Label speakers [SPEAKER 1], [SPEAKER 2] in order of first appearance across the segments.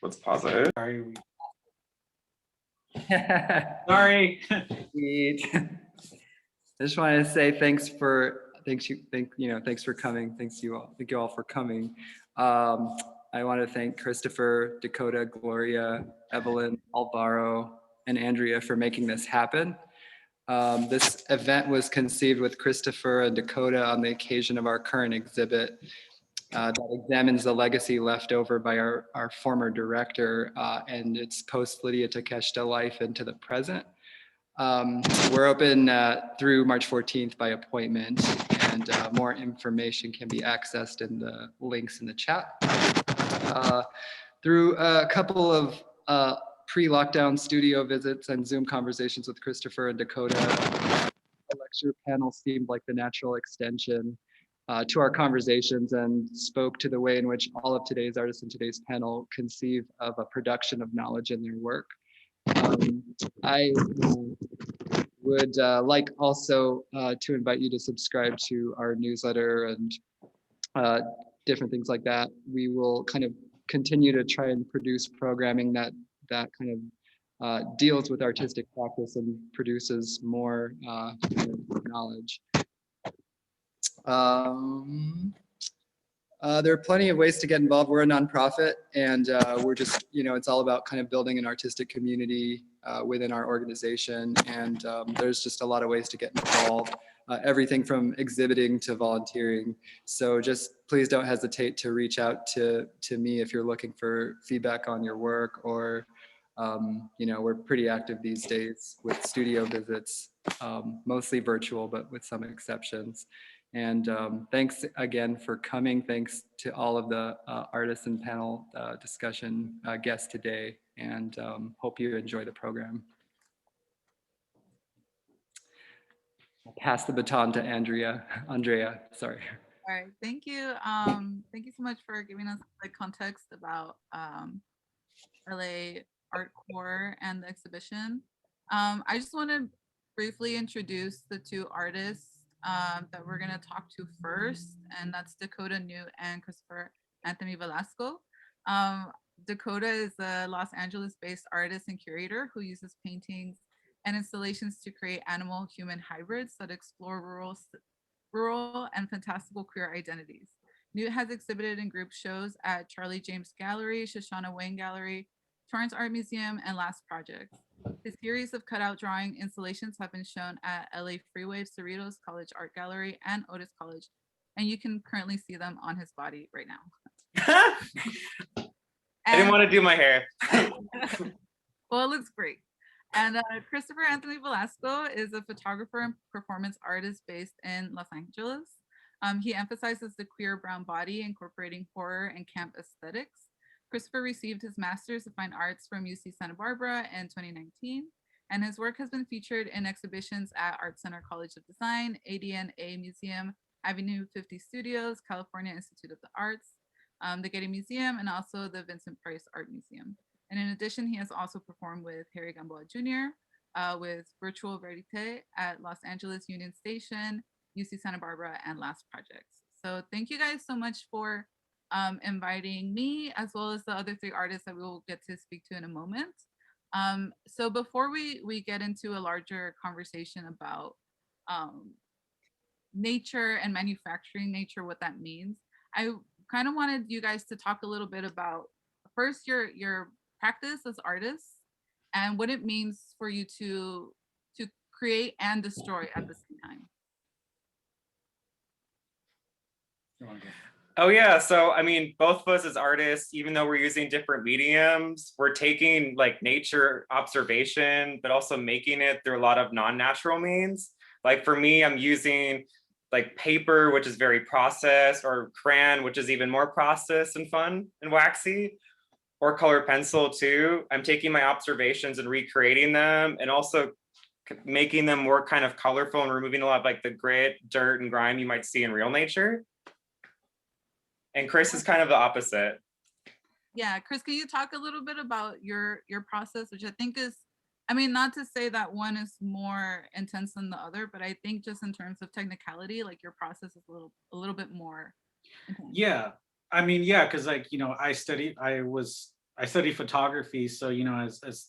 [SPEAKER 1] Let's pause it.
[SPEAKER 2] Sorry.
[SPEAKER 3] Sorry.
[SPEAKER 2] I just wanted to say thanks for coming. Thank you all for coming. I want to thank Christopher, Dakota, Gloria, Evelyn, Alvaro, and Andrea for making this happen. This event was conceived with Christopher and Dakota on the occasion of our current exhibit that examines the legacy left over by our former director and its post-Lydia Takeshita life into the present. We're open through March 14th by appointment, and more information can be accessed in the links in the chat. Through a couple of pre-lockdown studio visits and Zoom conversations with Christopher and Dakota, the lecture panel seemed like the natural extension to our conversations and spoke to the way in which all of today's artists in today's panel conceive of a production of knowledge in their work. I would like also to invite you to subscribe to our newsletter and different things like that. We will kind of continue to try and produce programming that kind of deals with artistic practice and produces more kind of knowledge. There are plenty of ways to get involved. We're a nonprofit, and we're just, it's all about kind of building an artistic community within our organization. And there's just a lot of ways to get involved, everything from exhibiting to volunteering. So just please don't hesitate to reach out to me if you're looking for feedback on your work, or, we're pretty active these days with studio visits, mostly virtual, but with some exceptions. And thanks again for coming. Thanks to all of the artists and panel discussion guests today, and hope you enjoy the program. I'll pass the baton to Andrea, sorry.
[SPEAKER 4] All right, thank you. Thank you so much for giving us the context about LA Art Core and the exhibition. I just want to briefly introduce the two artists that we're going to talk to first, and that's Dakota Noot and Christopher Anthony Velasco. Dakota is a Los Angeles-based artist and curator who uses paintings and installations to create animal-human hybrids that explore rural and fantastical queer identities. Noot has exhibited in group shows at Charlie James Gallery, Shoshana Wayne Gallery, Torrance Art Museum, and Last Projects. His series of cutout drawing installations have been shown at LA Freeway, Cerritos College Art Gallery, and Otis College, and you can currently see them on his body right now.
[SPEAKER 1] I didn't want to do my hair.
[SPEAKER 4] Well, it looks great. And Christopher Anthony Velasco is a photographer and performance artist based in Los Angeles. He emphasizes the queer brown body, incorporating horror and camp aesthetics. Christopher received his Master's of Fine Arts from UC Santa Barbara in 2019, and his work has been featured in exhibitions at Art Center College of Design, ADNA Museum, Avenue 50 Studios, California Institute of the Arts, the Getty Museum, and also the Vincent Price Art Museum. And in addition, he has also performed with Harry Gamboa Jr., with Virtual Verite at Los Angeles Union Station, UC Santa Barbara, and Last Projects. So thank you guys so much for inviting me, as well as the other three artists that we will get to speak to in a moment. So before we get into a larger conversation about nature and manufacturing nature, what that means, I kind of wanted you guys to talk a little bit about first your practice as artists and what it means for you to create and destroy at the same time.
[SPEAKER 1] Oh yeah, so I mean, both of us as artists, even though we're using different mediums, we're taking like nature observation, but also making it through a lot of non-natural means. Like for me, I'm using like paper, which is very processed, or crayon, which is even more processed and fun and waxy, or colored pencil too. I'm taking my observations and recreating them, and also making them more kind of colorful and removing a lot of like the grit, dirt, and grime you might see in real nature. And Chris is kind of the opposite.
[SPEAKER 4] Yeah, Chris, can you talk a little bit about your process, which I think is, I mean, not to say that one is more intense than the other, but I think just in terms of technicality, like your process is a little bit more intense.
[SPEAKER 3] Yeah. I mean, yeah, because like, I studied photography. So, as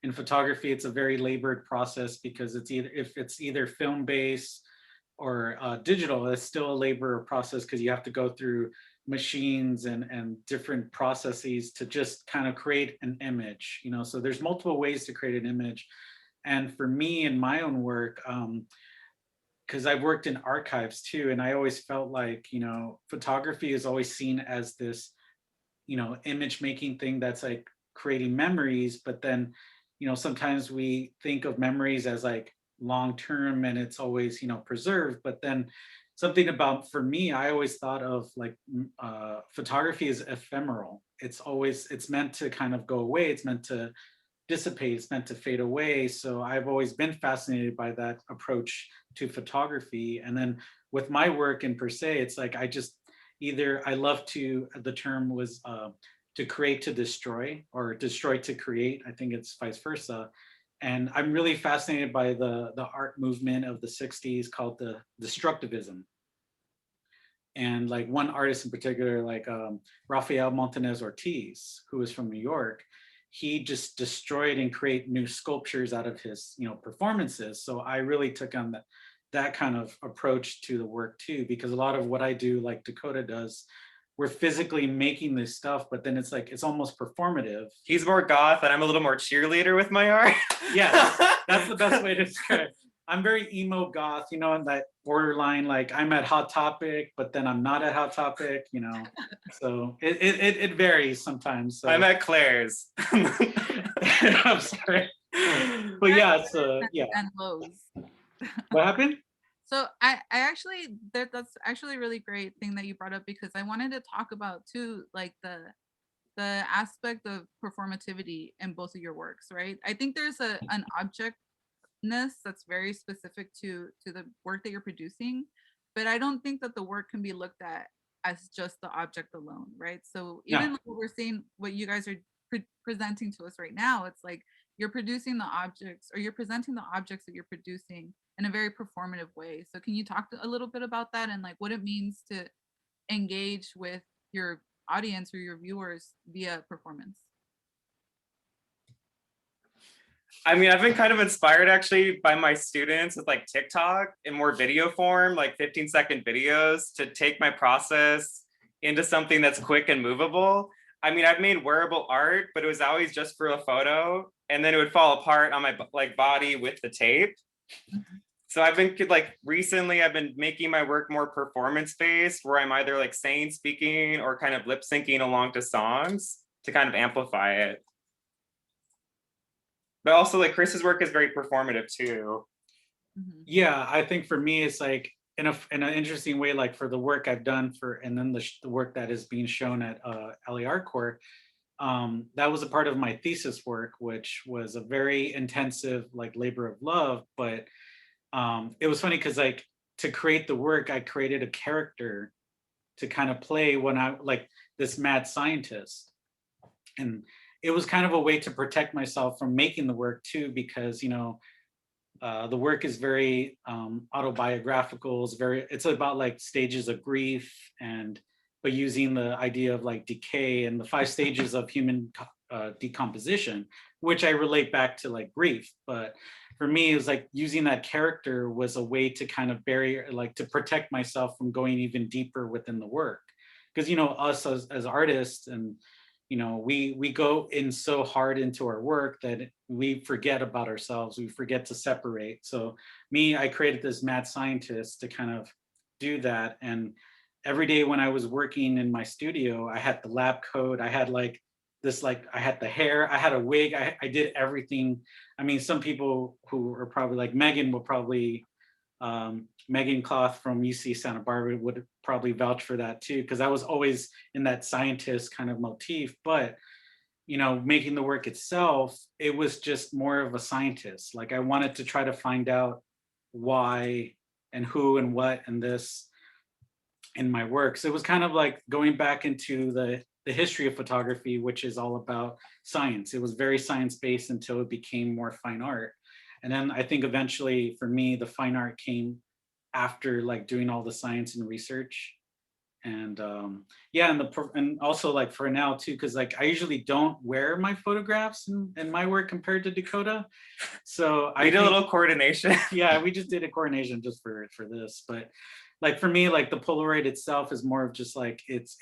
[SPEAKER 3] in photography, it's a very labored process because it's either film based or digital, it's still a labor process because you have to go through machines and different processes to just kind of create an image, so there's multiple ways to create an image. And for me in my own work, because I've worked in archives too, and I always felt like, photography is always seen as this, image making thing that's like creating memories, but then, sometimes we think of memories as like long term and it's always, preserved. But then something about, for me, I always thought of like photography is ephemeral. It's meant to kind of go away. It's meant to dissipate, it's meant to fade away. So I've always been fascinated by that approach to photography. And then with my work in per se, it's like I love to, the term was to create to destroy, or destroy to create. I think it's vice versa. And I'm really fascinated by the art movement of the 60s called the destructivism. And like one artist in particular, like Rafael Montanez Ortiz, who is from New York, he just destroyed and create new sculptures out of his, performances. So I really took on that kind of approach to the work too, because a lot of what I do, like Dakota does, we're physically making this stuff, but then it's like, it's almost performative.
[SPEAKER 1] He's more goth and I'm a little more cheerleader with my art.
[SPEAKER 3] Yeah, that's the best way to describe it. I'm very emo goth, and that borderline, like I'm at Hot Topic, but then I'm not at Hot Topic, So it varies sometimes. So.
[SPEAKER 1] I'm at Claire's.
[SPEAKER 3] I'm sorry. But yeah, it's yeah.
[SPEAKER 4] And lows.
[SPEAKER 3] What happened?
[SPEAKER 4] So I actually, that's actually a really great thing that you brought up, because I wanted to talk about too, like the aspect of performativity in both of your works, right? I think there's an objectness that's very specific to the work that you're producing, but I don't think that the work can be looked at as just the object alone, right? So even like what we're seeing, what you guys are presenting to us right now, it's like you're producing the objects, or you're presenting the objects that you're producing in a very performative way. So can you talk a little bit about that, and like what it means to engage with your audience or your viewers via performance?
[SPEAKER 1] I mean, I've been kind of inspired actually by my students with like TikTok in more video form, like 15-second videos, to take my process into something that's quick and movable. I mean, I've made wearable art, but it was always just for a photo, and then it would fall apart on my like body with the tape. So I've been like, recently I've been making my work more performance based, where I'm either like saying, speaking, or kind of lip syncing along to songs to kind of amplify it. But also like Chris's work is very performative too.
[SPEAKER 3] Yeah, I think for me, it's like in an interesting way, like for the work I've done and then the work that is being shown at LA Art Court, that was a part of my thesis work, which was a very intensive like labor of love. But it was funny because like to create the work, I created a character to kind of play when I like this mad scientist. And it was kind of a way to protect myself from making the work too, because, the work is very autobiographical. It's about like stages of grief, but using the idea of like decay and the 5 stages of human decomposition, which I relate back to like grief. But for me, it was like using that character was a way to kind of to protect myself from going even deeper within the work. Because, us as artists, and we go in so hard into our work that we forget about ourselves. We forget to separate. So I created this mad scientist to kind of do that. And every day when I was working in my studio, I had the lab coat. I had like this, like I had the hair, I had a wig. I did everything. I mean, some people who are probably like Megan will probably, Megan Cloth from UC Santa Barbara would probably vouch for that too, because I was always in that scientist kind of motif. But making the work itself, it was just more of a scientist. Like I wanted to try to find out why and who and what and this in my work. So it was kind of like going back into the history of photography, which is all about science. It was very science-based until it became more fine art. And then I think eventually for me, the fine art came after like doing all the science and research. And yeah, and also like for now too, because like I usually don't wear my photographs in my work compared to Dakota. So
[SPEAKER 1] I did a little coordination.
[SPEAKER 3] Yeah, we just did a coordination just for this. But like for me, like the Polaroid itself is more of just like it's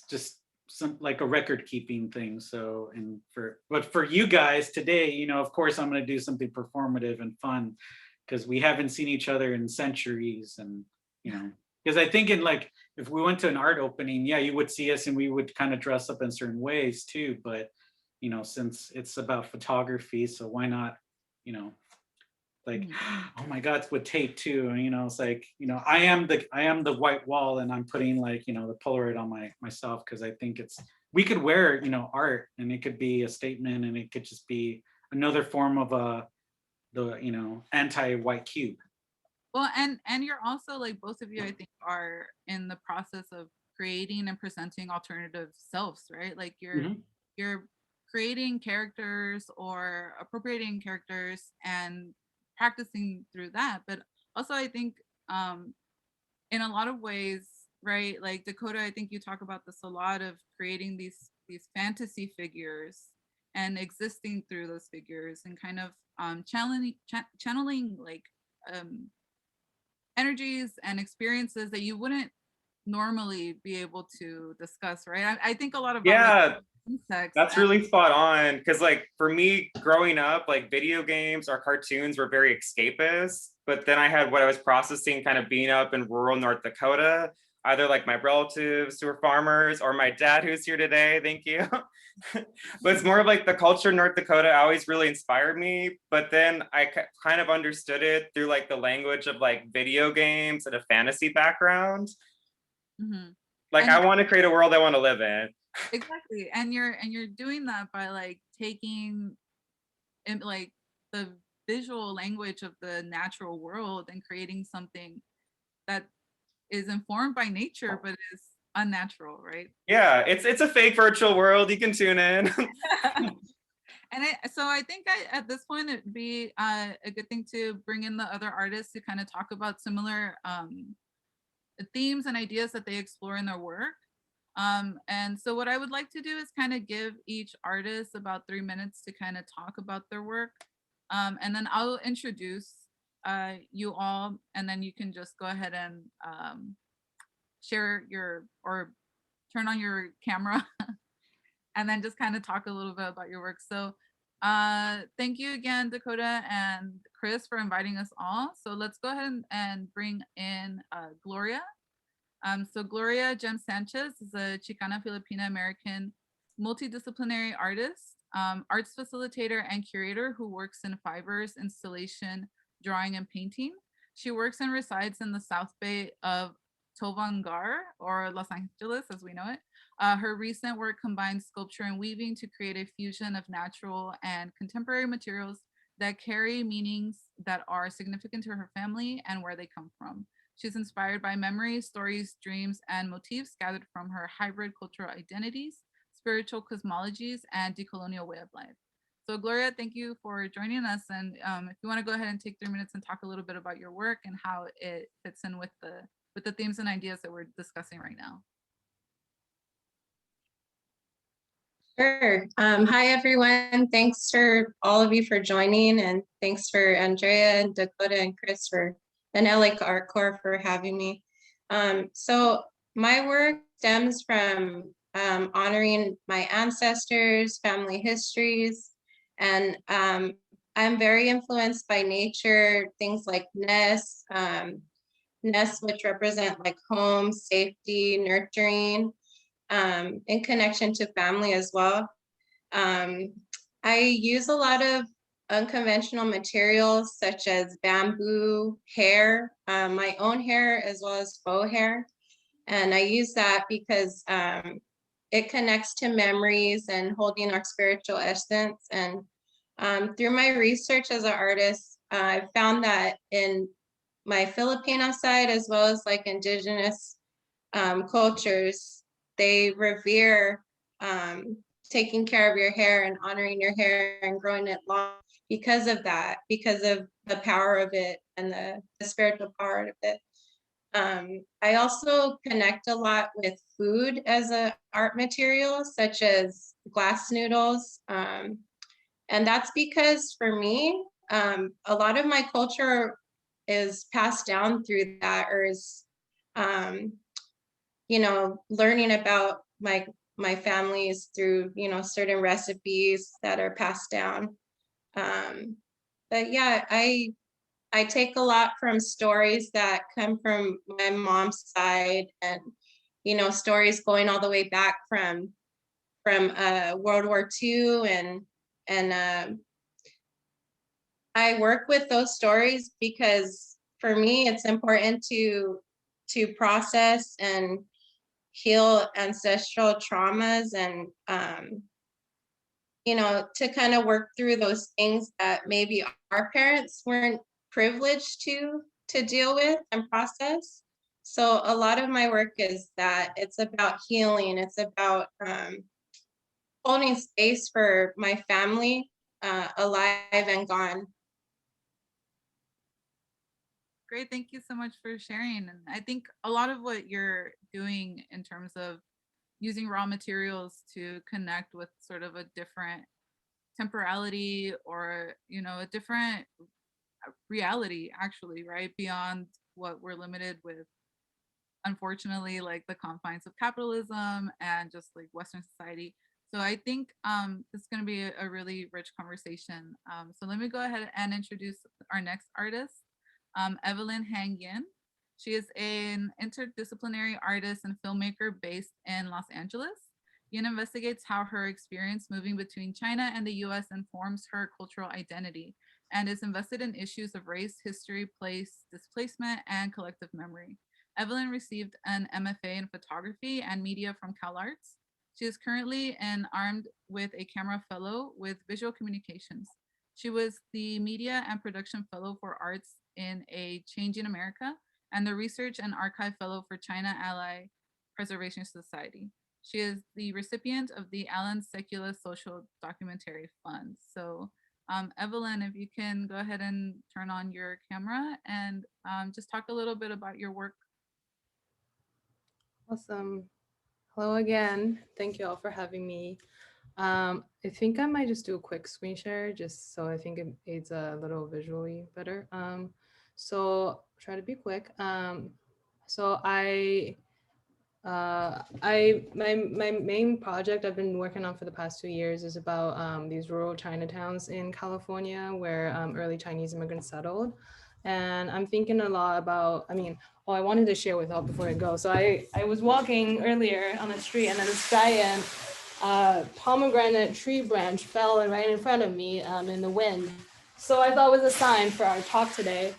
[SPEAKER 3] just some like a record keeping thing. So but for you guys today, you know, of course I'm gonna do something performative and fun because we haven't seen each other in centuries. And you know, because I think in like if we went to an art opening, yeah, you would see us and we would kind of dress up in certain ways too. But you know, since it's about photography, so why not, you know, like, oh my God, with tape too. And, you know, it's like, you know, I am the white wall and I'm putting like, you know, the Polaroid on myself because I think we could wear, you know, art and it could be a statement and it could just be another form of the, you know, anti-white cube.
[SPEAKER 4] Well, and you're also like both of you, I think, are in the process of creating and presenting alternative selves, right? Like you're creating characters or appropriating characters and practicing through that. But also I think in a lot of ways, right? Like Dakota, I think you talk about this a lot of creating these fantasy figures and existing through those figures and kind of channeling like energies and experiences that you wouldn't normally be able to discuss, right? I think a lot about
[SPEAKER 1] Yeah,
[SPEAKER 4] insects.
[SPEAKER 1] that's really spot on. Because like for me growing up, like video games or cartoons were very escapist. But then I had what I was processing kind of being up in rural North Dakota, either like my relatives who are farmers or my dad who's here today, thank you. But it's more of like the culture in North Dakota always really inspired me. But then I kind of understood it through like the language of like video games and a fantasy background. Like I want to create a world I want to live in.
[SPEAKER 4] Exactly. And you're doing that by like taking in like the visual language of the natural world and creating something that is informed by nature but is unnatural, right?
[SPEAKER 1] Yeah, it's a fake virtual world. You can tune in.
[SPEAKER 4] And so I think at this point it'd be a good thing to bring in the other artists to kind of talk about similar themes and ideas that they explore in their work. And so what I would like to do is kind of give each artist about 3 minutes to kind of talk about their work. And then I'll introduce you all, and then you can just go ahead and share or turn on your camera and then just kind of talk a little bit about your work. So thank you again, Dakota and Chris, for inviting us all. So let's go ahead and bring in Gloria. So Gloria Jen Sanchez is a Chicana Filipina American multidisciplinary artist, arts facilitator and curator who works in fibers, installation, drawing, and painting. She works and resides in the South Bay of Tovangar, or Los Angeles as we know it. Her recent work combines sculpture and weaving to create a fusion of natural and contemporary materials that carry meanings that are significant to her family and where they come from. She's inspired by memories, stories, dreams, and motifs gathered from her hybrid cultural identities, spiritual cosmologies, and decolonial way of life. So Gloria, thank you for joining us. And if you want to go ahead and take 3 minutes and talk a little bit about your work and how it fits in with the themes and ideas that we're discussing right now.
[SPEAKER 5] Sure. Hi, everyone. Thanks for all of you for joining, and thanks for Andrea and Dakota and Chris and LA Art Corps for having me. So my work stems from honoring my ancestors, family histories, and I'm very influenced by nature, things like nests, which represent like home, safety, nurturing, in connection to family as well. I use a lot of unconventional materials such as bamboo, hair, my own hair, as well as faux hair. And I use that because it connects to memories and holding our spiritual essence. And through my research as an artist, I found that in my Filipino side, as well as like indigenous cultures, they revere taking care of your hair and honoring your hair and growing it long because of that, because of the power of it and the spiritual power of it. I also connect a lot with food as a art material, such as glass noodles. And that's because for me, a lot of my culture is passed down through that, or is, you know, learning about my families through, you know, certain recipes that are passed down. But yeah, I take a lot from stories that come from my mom's side, and, you know, stories going all the way back from World War II, and I work with those stories because for me it's important to process and heal ancestral traumas, and you know, to kind of work through those things that maybe our parents weren't privileged to deal with and process. So a lot of my work is that it's about healing. It's about holding space for my family, alive and gone.
[SPEAKER 4] Great, thank you so much for sharing. And I think a lot of what you're doing in terms of using raw materials to connect with sort of a different temporality, or, you know, a different reality actually, right? Beyond what we're limited with, unfortunately, like the confines of capitalism and just like Western society. So I think this is going to be a really rich conversation. So let me go ahead and introduce our next artist, Evelyn Hangin. She is an interdisciplinary artist and filmmaker based in Los Angeles. Yin investigates how her experience moving between China and the US informs her cultural identity, and is invested in issues of race, history, place, displacement, and collective memory. Evelyn received an MFA in photography and media from CalArts. She is currently an armed with a camera fellow with visual communications. She was the media and production fellow for arts in A Changing America and the research and archive fellow for China Ally Preservation Society. She is the recipient of the Allen Secular Social Documentary Fund. So Evelyn, if you can go ahead and turn on your camera and just talk a little bit about your work.
[SPEAKER 6] Awesome. Hello again. Thank you all for having me. I think I might just do a quick screen share just so I think it aids a little visually better. So try to be quick. So my main project I've been working on for the past 2 years is about these rural Chinatowns in California where early Chinese immigrants settled. And I'm thinking a lot about, I wanted to share with all before I go. So I was walking earlier on the street, and then this giant pomegranate tree branch fell right in front of me in the wind. So I thought it was a sign for our talk today.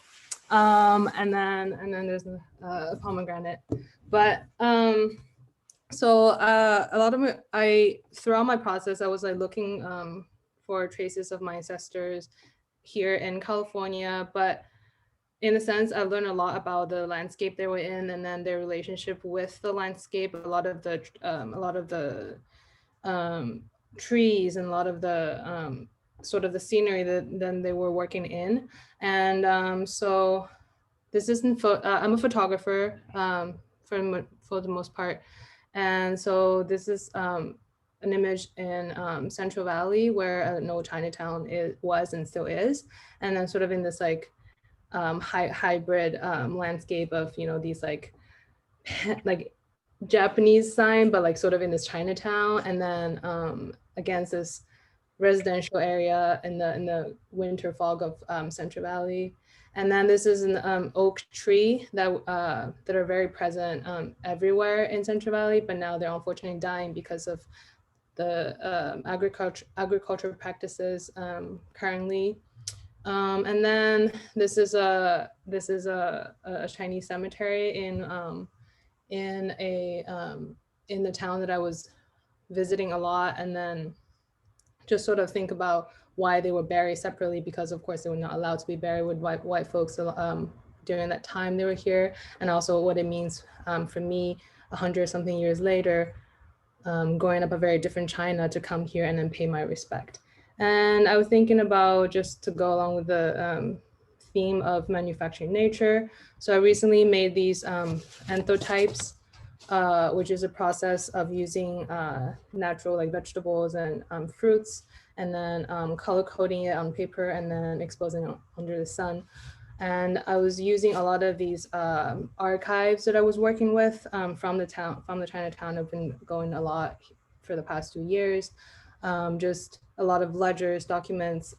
[SPEAKER 6] And then there's a pomegranate. But so a lot of throughout my process, I was like looking for traces of my ancestors here in California, but in a sense, I've learned a lot about the landscape they were in, and then their relationship with the landscape. A lot of the trees and a lot of the sort of the scenery that then they were working in. And so this isn't I'm a photographer for the most part, and so this is an image in Central Valley where an old Chinatown was and still is, and then sort of in this like hybrid landscape of, you know, these like Japanese sign, but like sort of in this Chinatown, and then against this residential area in the winter fog of Central Valley. And then this is an oak tree that are very present everywhere in Central Valley, but now they're unfortunately dying because of the agricultural practices currently. And then this is a Chinese cemetery in the town that I was visiting a lot, and then just sort of think about why they were buried separately, because of course they were not allowed to be buried with white folks during that time they were here, and also what it means for me 100-something years later, growing up a very different China, to come here and then pay my respect. And I was thinking about, just to go along with the theme of manufacturing nature. So I recently made these anthotypes, which is a process of using natural like vegetables and fruits, and then color coding it on paper and then exposing it under the sun. And I was using a lot of these archives that I was working with from the Chinatown. I've been going a lot for the past 2 years. Just a lot of ledgers, documents,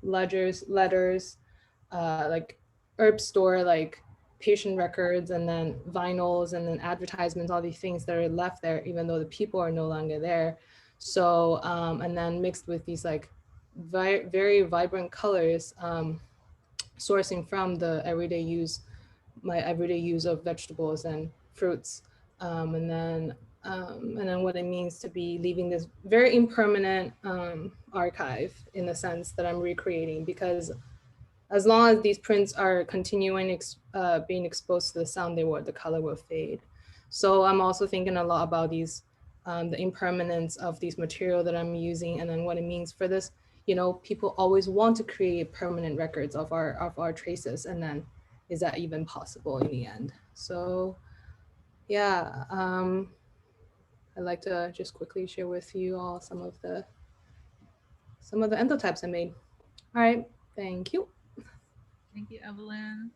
[SPEAKER 6] letters, like herb store, like patient records, and then vinyls, and then advertisements, all these things that are left there, even though the people are no longer there. So, and then mixed with these like very vibrant colors, sourcing from the everyday use, my everyday use of vegetables and fruits. And then what it means to be leaving this very impermanent archive in the sense that I'm recreating, because as long as these prints are continuing being exposed to the sun, the color will fade. So I'm also thinking a lot about these, the impermanence of these material that I'm using, and then what it means for this. You know, people always want to create permanent records of our traces, and then is that even possible in the end? So yeah, I'd like to just quickly share with you all some of the endotypes I made. All right, thank you.
[SPEAKER 4] Thank you, Evelyn.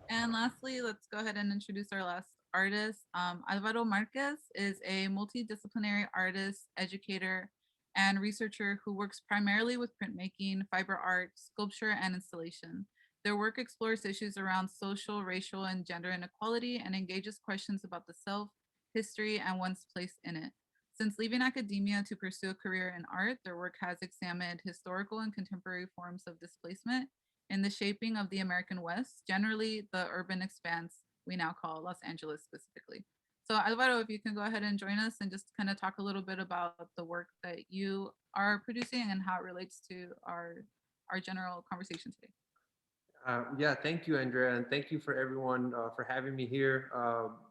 [SPEAKER 4] And lastly, let's go ahead and introduce our last artist. Alvaro Marquez is a multidisciplinary artist, educator, and researcher who works primarily with printmaking, fiber art, sculpture, and installation. Their work explores issues around social, racial, and gender inequality and engages questions about the self, history, and one's place in it. Since leaving academia to pursue a career in art, their work has examined historical and contemporary forms of displacement in the shaping of the American West, generally the urban expanse we now call Los Angeles specifically. So Alvaro, if you can go ahead and join us and just kind of talk a little bit about the work that you are producing and how it relates to our general conversation today.
[SPEAKER 7] Yeah, thank you, Andrea, and thank you for everyone for having me here.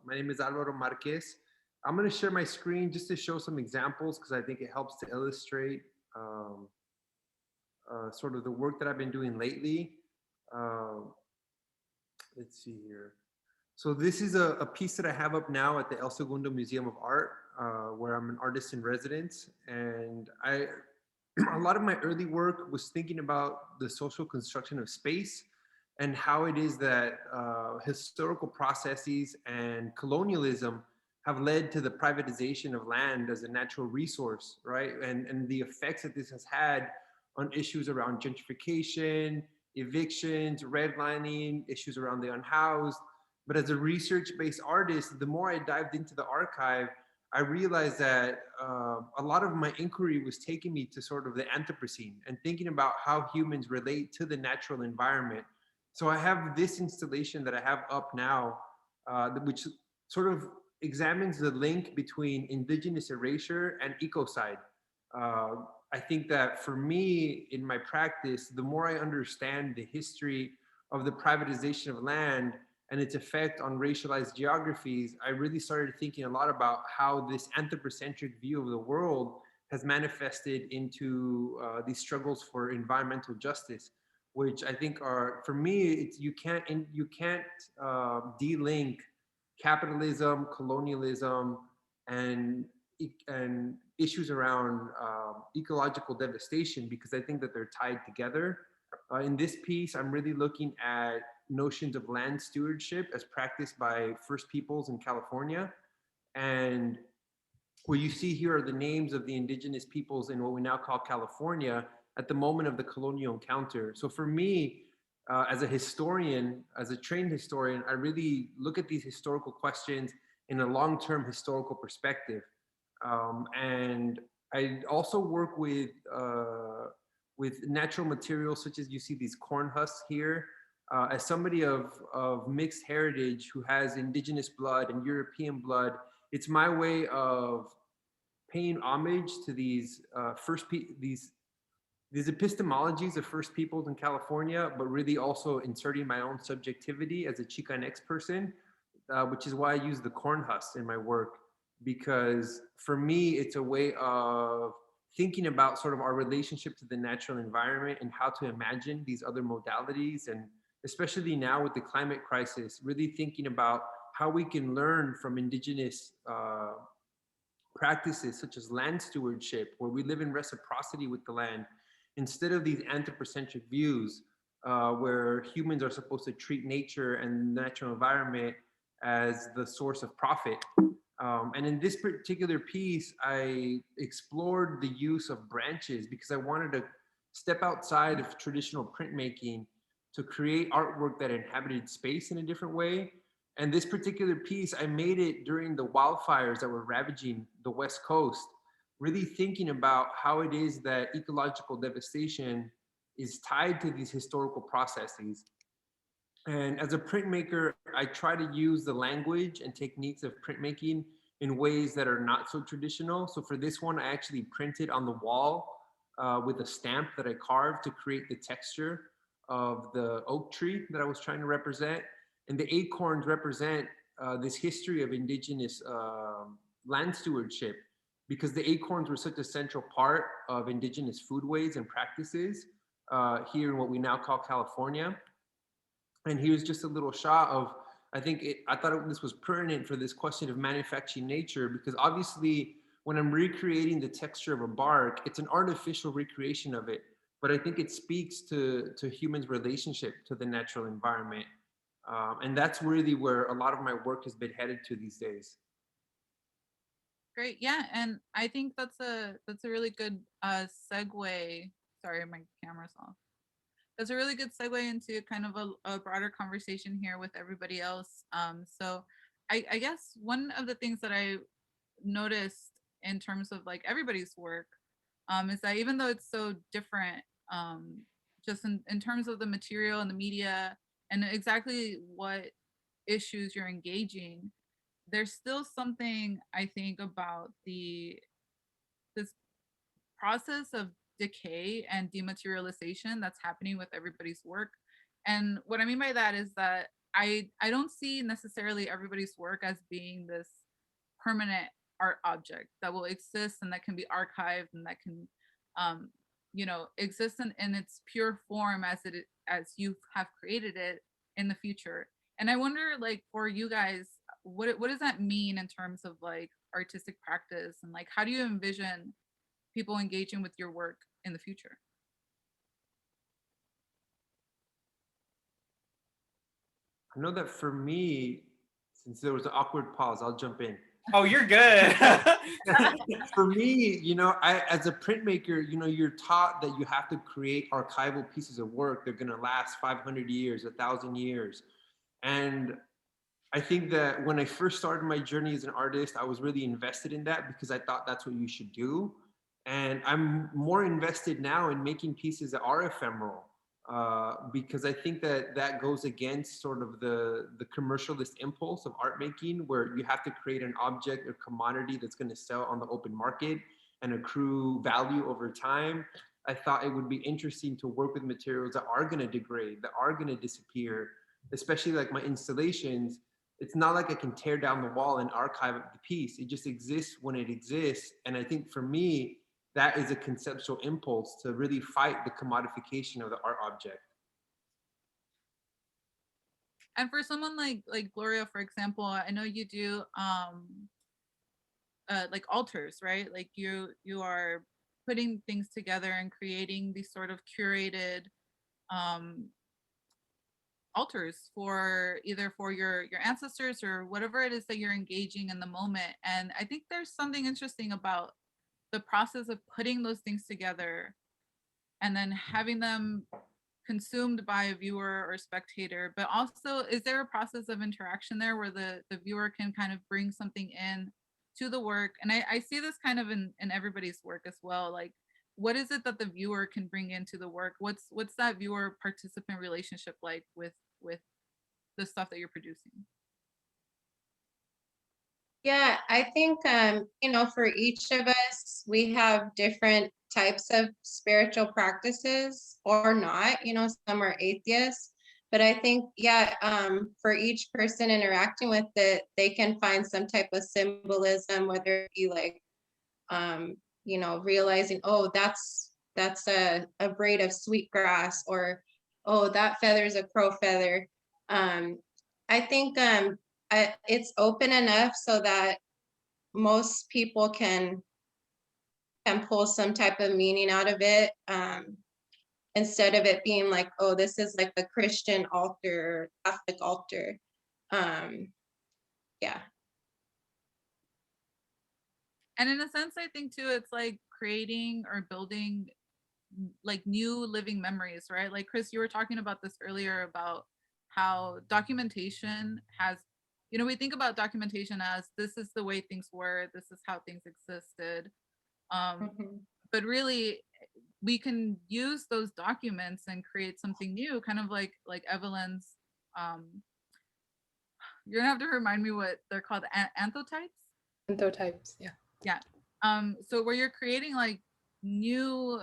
[SPEAKER 7] My name is Álvaro Marquez. I'm going to share my screen just to show some examples because I think it helps to illustrate sort of the work that I've been doing lately. Let's see here. So this is a piece that I have up now at the El Segundo Museum of Art, where I'm an artist in residence. And a lot of my early work was thinking about the social construction of space and how it is that historical processes and colonialism have led to the privatization of land as a natural resource, right? And the effects that this has had on issues around gentrification, evictions, redlining, issues around the unhoused. But as a research-based artist, the more I dived into the archive, I realized that a lot of my inquiry was taking me to sort of the Anthropocene and thinking about how humans relate to the natural environment. So I have this installation that I have up now, which sort of examines the link between indigenous erasure and ecocide. I think that for me, in my practice, the more I understand the history of the privatization of land and its effect on racialized geographies, I really started thinking a lot about how this anthropocentric view of the world has manifested into these struggles for environmental justice, which I think are, for me, you can't de-link capitalism, colonialism, and issues around ecological devastation, because I think that they're tied together. In this piece, I'm really looking at notions of land stewardship as practiced by First Peoples in California. And what you see here are the names of the indigenous peoples in what we now call California at the moment of the colonial encounter. So for me, as a historian, as a trained historian, I really look at these historical questions in a long-term historical perspective. And I also work with natural materials, such as you see these corn husks here. As somebody of mixed heritage who has indigenous blood and European blood, it's my way of paying homage to these these epistemologies of First Peoples in California, but really also inserting my own subjectivity as a Chicanx person, which is why I use the corn husks in my work, because for me, it's a way of thinking about sort of our relationship to the natural environment and how to imagine these other modalities. And especially now with the climate crisis, really thinking about how we can learn from indigenous practices such as land stewardship, where we live in reciprocity with the land, instead of these anthropocentric views where humans are supposed to treat nature and the natural environment as the source of profit. And in this particular piece, I explored the use of branches because I wanted to step outside of traditional printmaking to create artwork that inhabited space in a different way. And this particular piece, I made it during the wildfires that were ravaging the West Coast, really thinking about how it is that ecological devastation is tied to these historical processes. And as a printmaker, I try to use the language and techniques of printmaking in ways that are not so traditional. So for this one, I actually printed on the wall with a stamp that I carved to create the texture of the oak tree that I was trying to represent. And the acorns represent this history of indigenous land stewardship, because the acorns were such a central part of indigenous foodways and practices here in what we now call California. And here's just a little shot of, I thought this was pertinent for this question of manufacturing nature, because obviously when I'm recreating the texture of a bark, it's an artificial recreation of it. But I think it speaks to humans' relationship to the natural environment. And that's really where a lot of my work has been headed to these days.
[SPEAKER 4] Great, yeah, and I think that's a really good segue. Sorry, my camera's off. That's a really good segue into kind of a broader conversation here with everybody else. So I guess one of the things that I noticed in terms of like everybody's work is that even though it's so different, just in terms of the material and the media and exactly what issues you're engaging, there's still something I think about this process of decay and dematerialization that's happening with everybody's work. And what I mean by that is that I don't see necessarily everybody's work as being this permanent art object that will exist and that can be archived and that can exist in its pure form as you have created it in the future. And I wonder, like, for you guys, what does that mean in terms of like artistic practice, and like how do you envision people engaging with your work in the future?
[SPEAKER 7] I know that for me, since there was an awkward pause, I'll jump in.
[SPEAKER 1] Oh, you're good.
[SPEAKER 7] For me, as a printmaker, you're taught that you have to create archival pieces of work. They're going to last 500 years, 1,000 years. And I think that when I first started my journey as an artist, I was really invested in that because I thought that's what you should do. And I'm more invested now in making pieces that are ephemeral, because I think that goes against sort of the commercialist impulse of art making, where you have to create an object or commodity that's going to sell on the open market and accrue value over time. I thought it would be interesting to work with materials that are going to degrade, that are going to disappear, especially like my installations. It's not like I can tear down the wall and archive the piece. It just exists when it exists. And I think for me, that is a conceptual impulse to really fight the commodification of the art object.
[SPEAKER 4] And for someone like Gloria, for example, I know you do like altars, right? Like you are putting things together and creating these sort of curated altars for either for your ancestors or whatever it is that you're engaging in the moment. And I think there's something interesting about the process of putting those things together and then having them consumed by a viewer or spectator. But also, is there a process of interaction there where the viewer can kind of bring something in to the work? And I see this kind of in everybody's work as well. Like, what is it that the viewer can bring into the work? What's that viewer participant relationship like with the stuff that you're producing?
[SPEAKER 5] Yeah, I think, for each of us, we have different types of spiritual practices or not, some are atheists, but I think, for each person interacting with it, they can find some type of symbolism, whether it be like realizing, oh, that's a braid of sweetgrass, or oh, that feather is a crow feather. I think it's open enough so that most people can pull some type of meaning out of it, instead of it being like, oh, this is like a Christian altar, Catholic altar. Yeah.
[SPEAKER 4] And in a sense, I think too, it's like creating or building like new living memories, right? Like Chris, you were talking about this earlier about how documentation has, we think about documentation as this is the way things were, this is how things existed. But really, we can use those documents and create something new, kind of like Evelyn's. You're gonna have to remind me what they're called, anthotypes.
[SPEAKER 6] Anthotypes, yeah.
[SPEAKER 4] Yeah. So where you're creating like new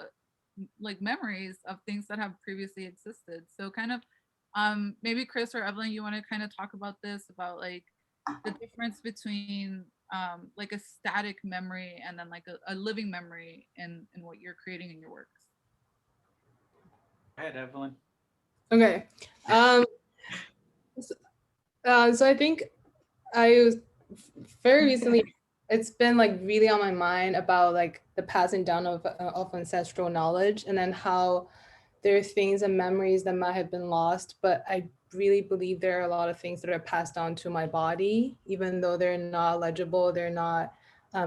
[SPEAKER 4] like memories of things that have previously existed. So kind of maybe Chris or Evelyn, you want to kind of talk about this, about like the difference between like a static memory and then like a living memory in what you're creating in your works.
[SPEAKER 3] Go ahead, Evelyn.
[SPEAKER 6] Okay. So I think I was very recently, it's been like really on my mind about like the passing down of ancestral knowledge, and then how there are things and memories that might have been lost, but I really believe there are a lot of things that are passed on to my body, even though they're not legible, they're not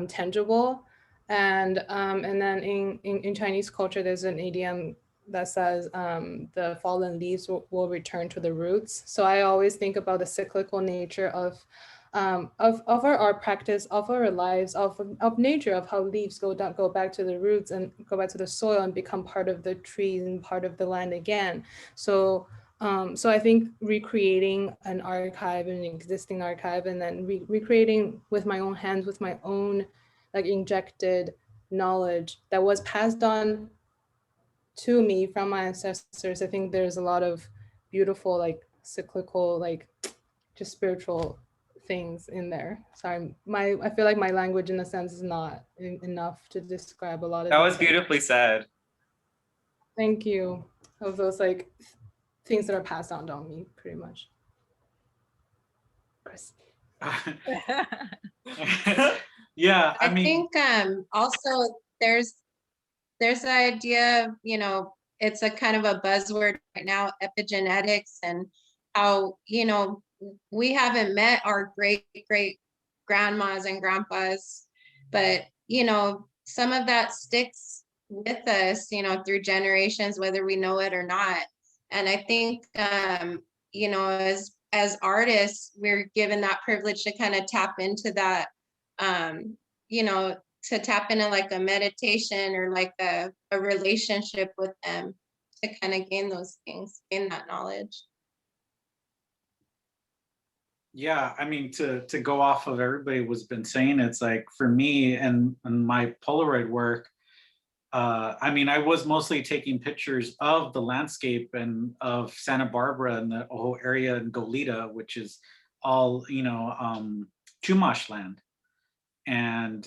[SPEAKER 6] tangible. And then in Chinese culture, there's an idiom that says the fallen leaves will return to the roots. So I always think about the cyclical nature of our art practice, of our lives, of nature, of how leaves go back to the roots and go back to the soil and become part of the trees and part of the land again. So I think recreating an archive, an existing archive, and then recreating with my own hands, with my own like injected knowledge that was passed on to me from my ancestors. I think there's a lot of beautiful, like cyclical, like just spiritual things in there. Sorry, I feel like my language in a sense is not enough to describe a lot of
[SPEAKER 1] that was beautifully said.
[SPEAKER 6] Thank you. Of those like things that are passed on to me, pretty much. Chris.
[SPEAKER 3] Yeah,
[SPEAKER 5] I think also there's the idea of, it's a kind of a buzzword right now, epigenetics, and how, we haven't met our great grandmas and grandpas, but some of that sticks with us, through generations, whether we know it or not. And I think as artists, we're given that privilege to kind of tap into that, to tap into like a meditation or like a relationship with them, to kind of gain those things, gain that knowledge.
[SPEAKER 3] Yeah, I mean, to go off of everybody was been saying, it's like for me and my Polaroid work, I mean, I was mostly taking pictures of the landscape and of Santa Barbara and the whole area in Goleta, which is all, Chumash land. And,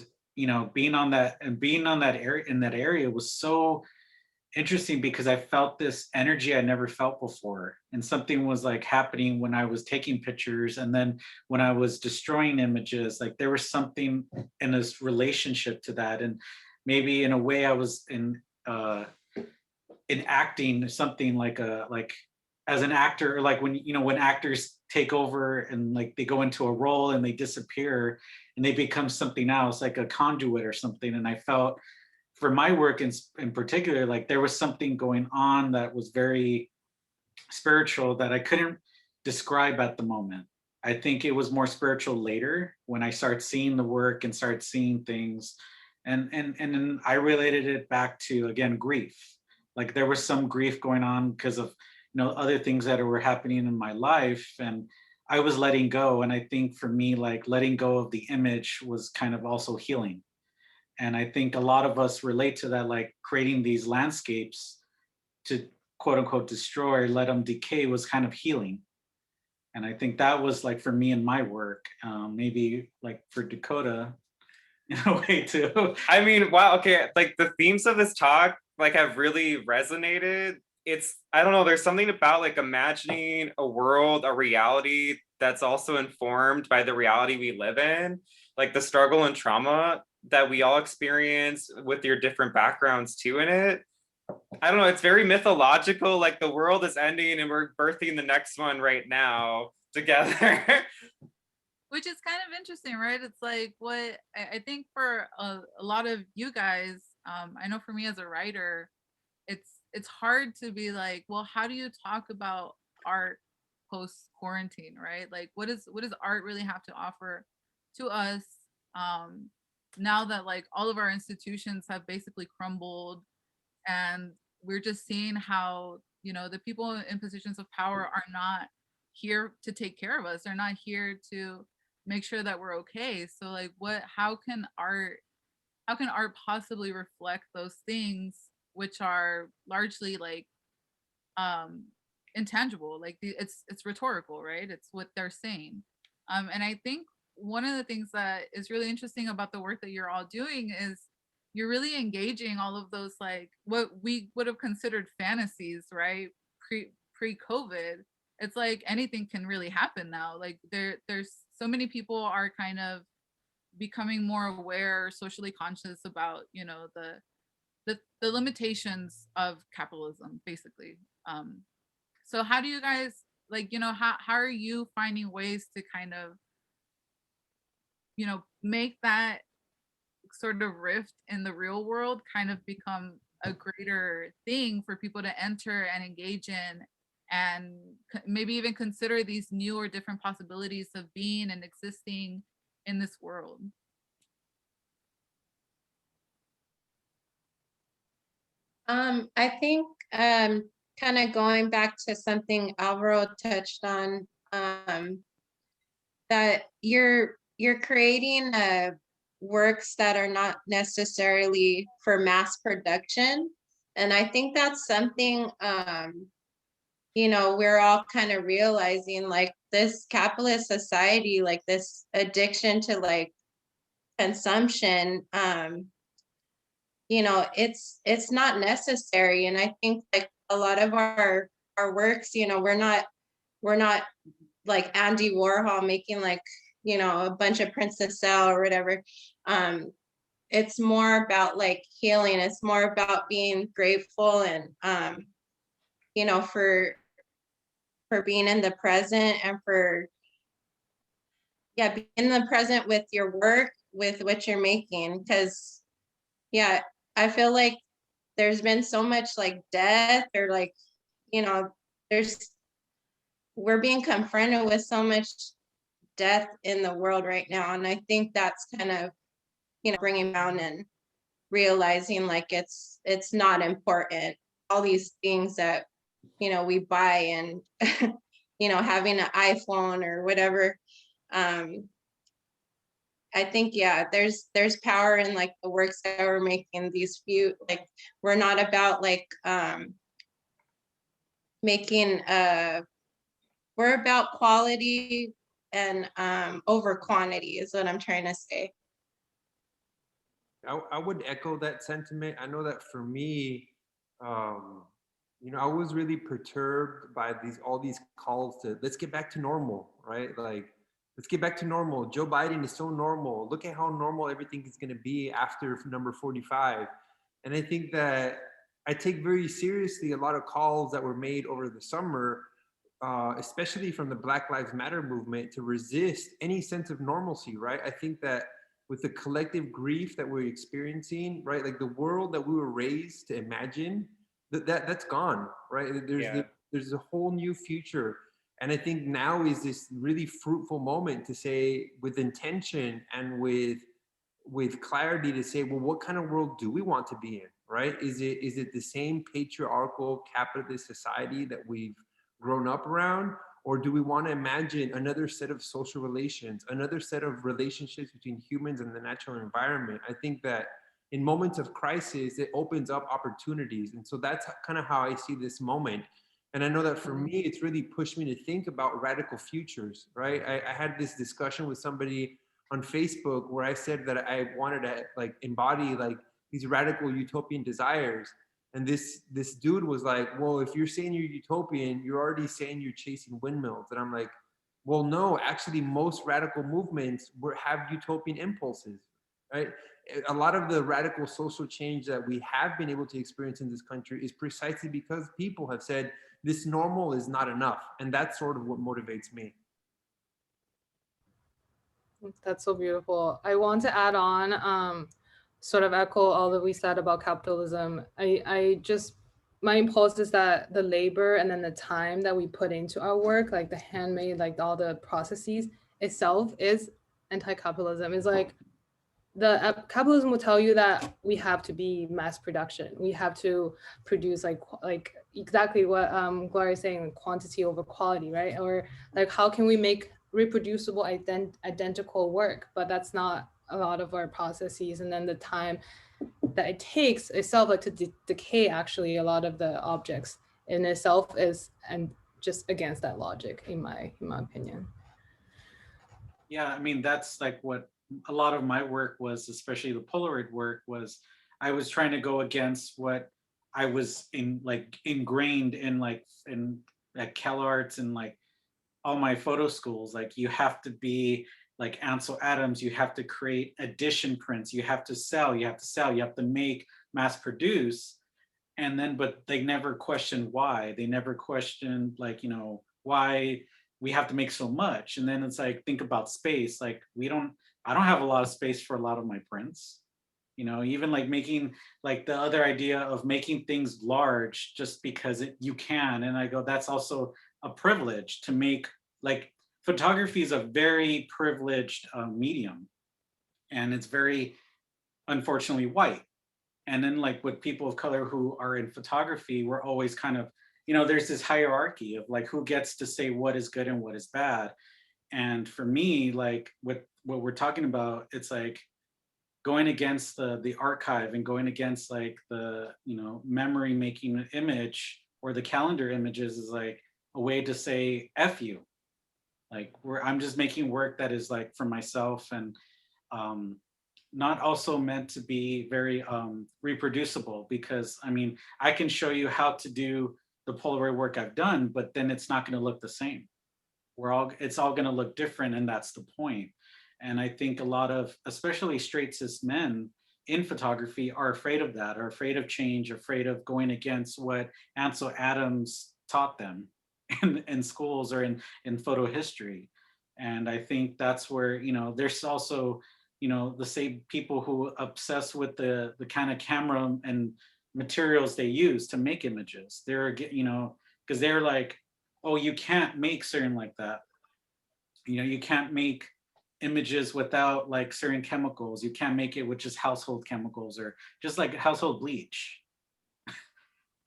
[SPEAKER 3] being on that area, in that area was so interesting because I felt this energy I never felt before. And something was like happening when I was taking pictures. And then when I was destroying images, like there was something in this relationship to that. And maybe in a way I was in acting something like as an actor, or like when actors take over and like they go into a role and they disappear and they become something else, like a conduit or something. And I felt for my work in particular, like there was something going on that was very spiritual that I couldn't describe at the moment. I think it was more spiritual later when I started seeing the work and started seeing things. And then I related it back to, again, grief. Like there was some grief going on because of, other things that were happening in my life, and I was letting go. And I think for me, like letting go of the image was kind of also healing. And I think a lot of us relate to that, like creating these landscapes to quote unquote destroy, let them decay, was kind of healing. And I think that was like for me in my work, maybe like for Dakota. in a way too.
[SPEAKER 1] I mean, wow, okay, like the themes of this talk like have really resonated. I don't know, there's something about like imagining a world, a reality that's also informed by the reality we live in, like the struggle and trauma that we all experience with your different backgrounds too in it. I don't know, it's very mythological, like the world is ending and we're birthing the next one right now together.
[SPEAKER 4] Which is kind of interesting, right? It's like what I think for a lot of you guys, I know for me as a writer, it's hard to be like, well, how do you talk about art post quarantine, right? Like what does art really have to offer to us now that like all of our institutions have basically crumbled, and we're just seeing how, you know, the people in positions of power are not here to take care of us. They're not here to make sure that we're okay. So like how can art possibly reflect those things which are largely like intangible, like it's rhetorical, right? It's what they're saying. And I think one of the things that is really interesting about the work that you're all doing is you're really engaging all of those like what we would have considered fantasies, right? Pre-COVID. It's like anything can really happen now. Like there's so many people are kind of becoming more aware, socially conscious about, you know, the limitations of capitalism, basically. So how do you guys like, you know, how are you finding ways to kind of, you know, make that sort of rift in the real world kind of become a greater thing for people to enter and engage in, and maybe even consider these new or different possibilities of being and existing in this world?
[SPEAKER 5] I think kind of going back to something Alvaro touched on, that you're creating works that are not necessarily for mass production. And I think that's something, you know, we're all kind of realizing, like this capitalist society, like this addiction to like consumption, you know, it's not necessary. And I think like a lot of our works, you know, we're not like Andy Warhol making like, you know, a bunch of prints to sell or whatever. It's more about like healing. It's more about being grateful and you know, for being in the present, and for being in the present with your work, with what you're making. Because yeah, I feel like there's been so much like death, or like, you know, we're being confronted with so much death in the world right now. And I think that's kind of, you know, bringing down and realizing like it's not important. All these things that, you know, we buy, and you know, having an iPhone or whatever. I think, yeah, there's power in like the works that we're making. These few, like, we're not about like making we're about quality and over quantity is what I'm trying to say.
[SPEAKER 7] I would echo that sentiment. I know that for me, you know, I was really perturbed by all these calls to let's get back to normal, right? Like, let's get back to normal. Joe Biden is so normal. Look at how normal everything is going to be after number 45. And I think that I take very seriously a lot of calls that were made over the summer, especially from the Black Lives Matter movement, to resist any sense of normalcy, right? I think that with the collective grief that we're experiencing, right? Like the world that we were raised to imagine, that's gone, right? There's a whole new future. And I think now is this really fruitful moment to say, with intention and with clarity, to say, well, what kind of world do we want to be in, right? Is it the same patriarchal capitalist society that we've grown up around? Or do we want to imagine another set of social relations, another set of relationships between humans and the natural environment? I think that in moments of crisis, it opens up opportunities. And so that's kind of how I see this moment. And I know that for me, it's really pushed me to think about radical futures, right? I had this discussion with somebody on Facebook where I said that I wanted to like embody like these radical utopian desires. And this dude was like, well, if you're saying you're utopian, you're already saying you're chasing windmills. And I'm like, well, no, actually most radical movements have utopian impulses, right? A lot of the radical social change that we have been able to experience in this country is precisely because people have said this normal is not enough. And that's sort of what motivates me.
[SPEAKER 6] That's so beautiful. I want to add on, sort of echo all that we said about capitalism. I just, my impulse is that the labor and then the time that we put into our work, like the handmade, like all the processes itself is anti-capitalism. It's like the capitalism will tell you that we have to be mass production. We have to produce like exactly what Gloria is saying, quantity over quality, right? Or like how can we make reproducible identical work? But that's not a lot of our processes. And then the time that it takes itself like to decay actually a lot of the objects in itself is and just against that logic in my opinion.
[SPEAKER 3] Yeah, I mean, that's like what a lot of my work was, especially the Polaroid work, was I was trying to go against what I was ingrained in like in at CalArts and like all my photo schools. Like you have to be like Ansel Adams, you have to create edition prints, you have to sell, you have to make, mass produce. And then, but they never questioned why. They never questioned like, you know, why we have to make so much. And then it's like, think about space. Like I don't have a lot of space for a lot of my prints. You know, even like making like the other idea of making things large just because you can. And I go, that's also a privilege to make, like photography is a very privileged medium. And it's very, unfortunately, white. And then like with people of color who are in photography, we're always kind of, you know, there's this hierarchy of like who gets to say what is good and what is bad. And for me, like with what we're talking about, it's like going against the archive and going against like the, you know, memory making image or the calendar images is like a way to say F you. Like I'm just making work that is like for myself and not also meant to be very reproducible, because I mean, I can show you how to do the Polaroid work I've done, but then it's not going to look the same. It's all going to look different, and that's the point. And I think a lot of, especially straight cis men in photography, are afraid of that, are afraid of change, afraid of going against what Ansel Adams taught them in schools or in photo history. And I think that's where, you know, there's also, you know, the same people who obsess with the kind of camera and materials they use to make images. They're, you know, because they're like, oh, you can't make certain like that. You know, you can't make images without like certain chemicals. You can't make it with just household chemicals or just like household bleach.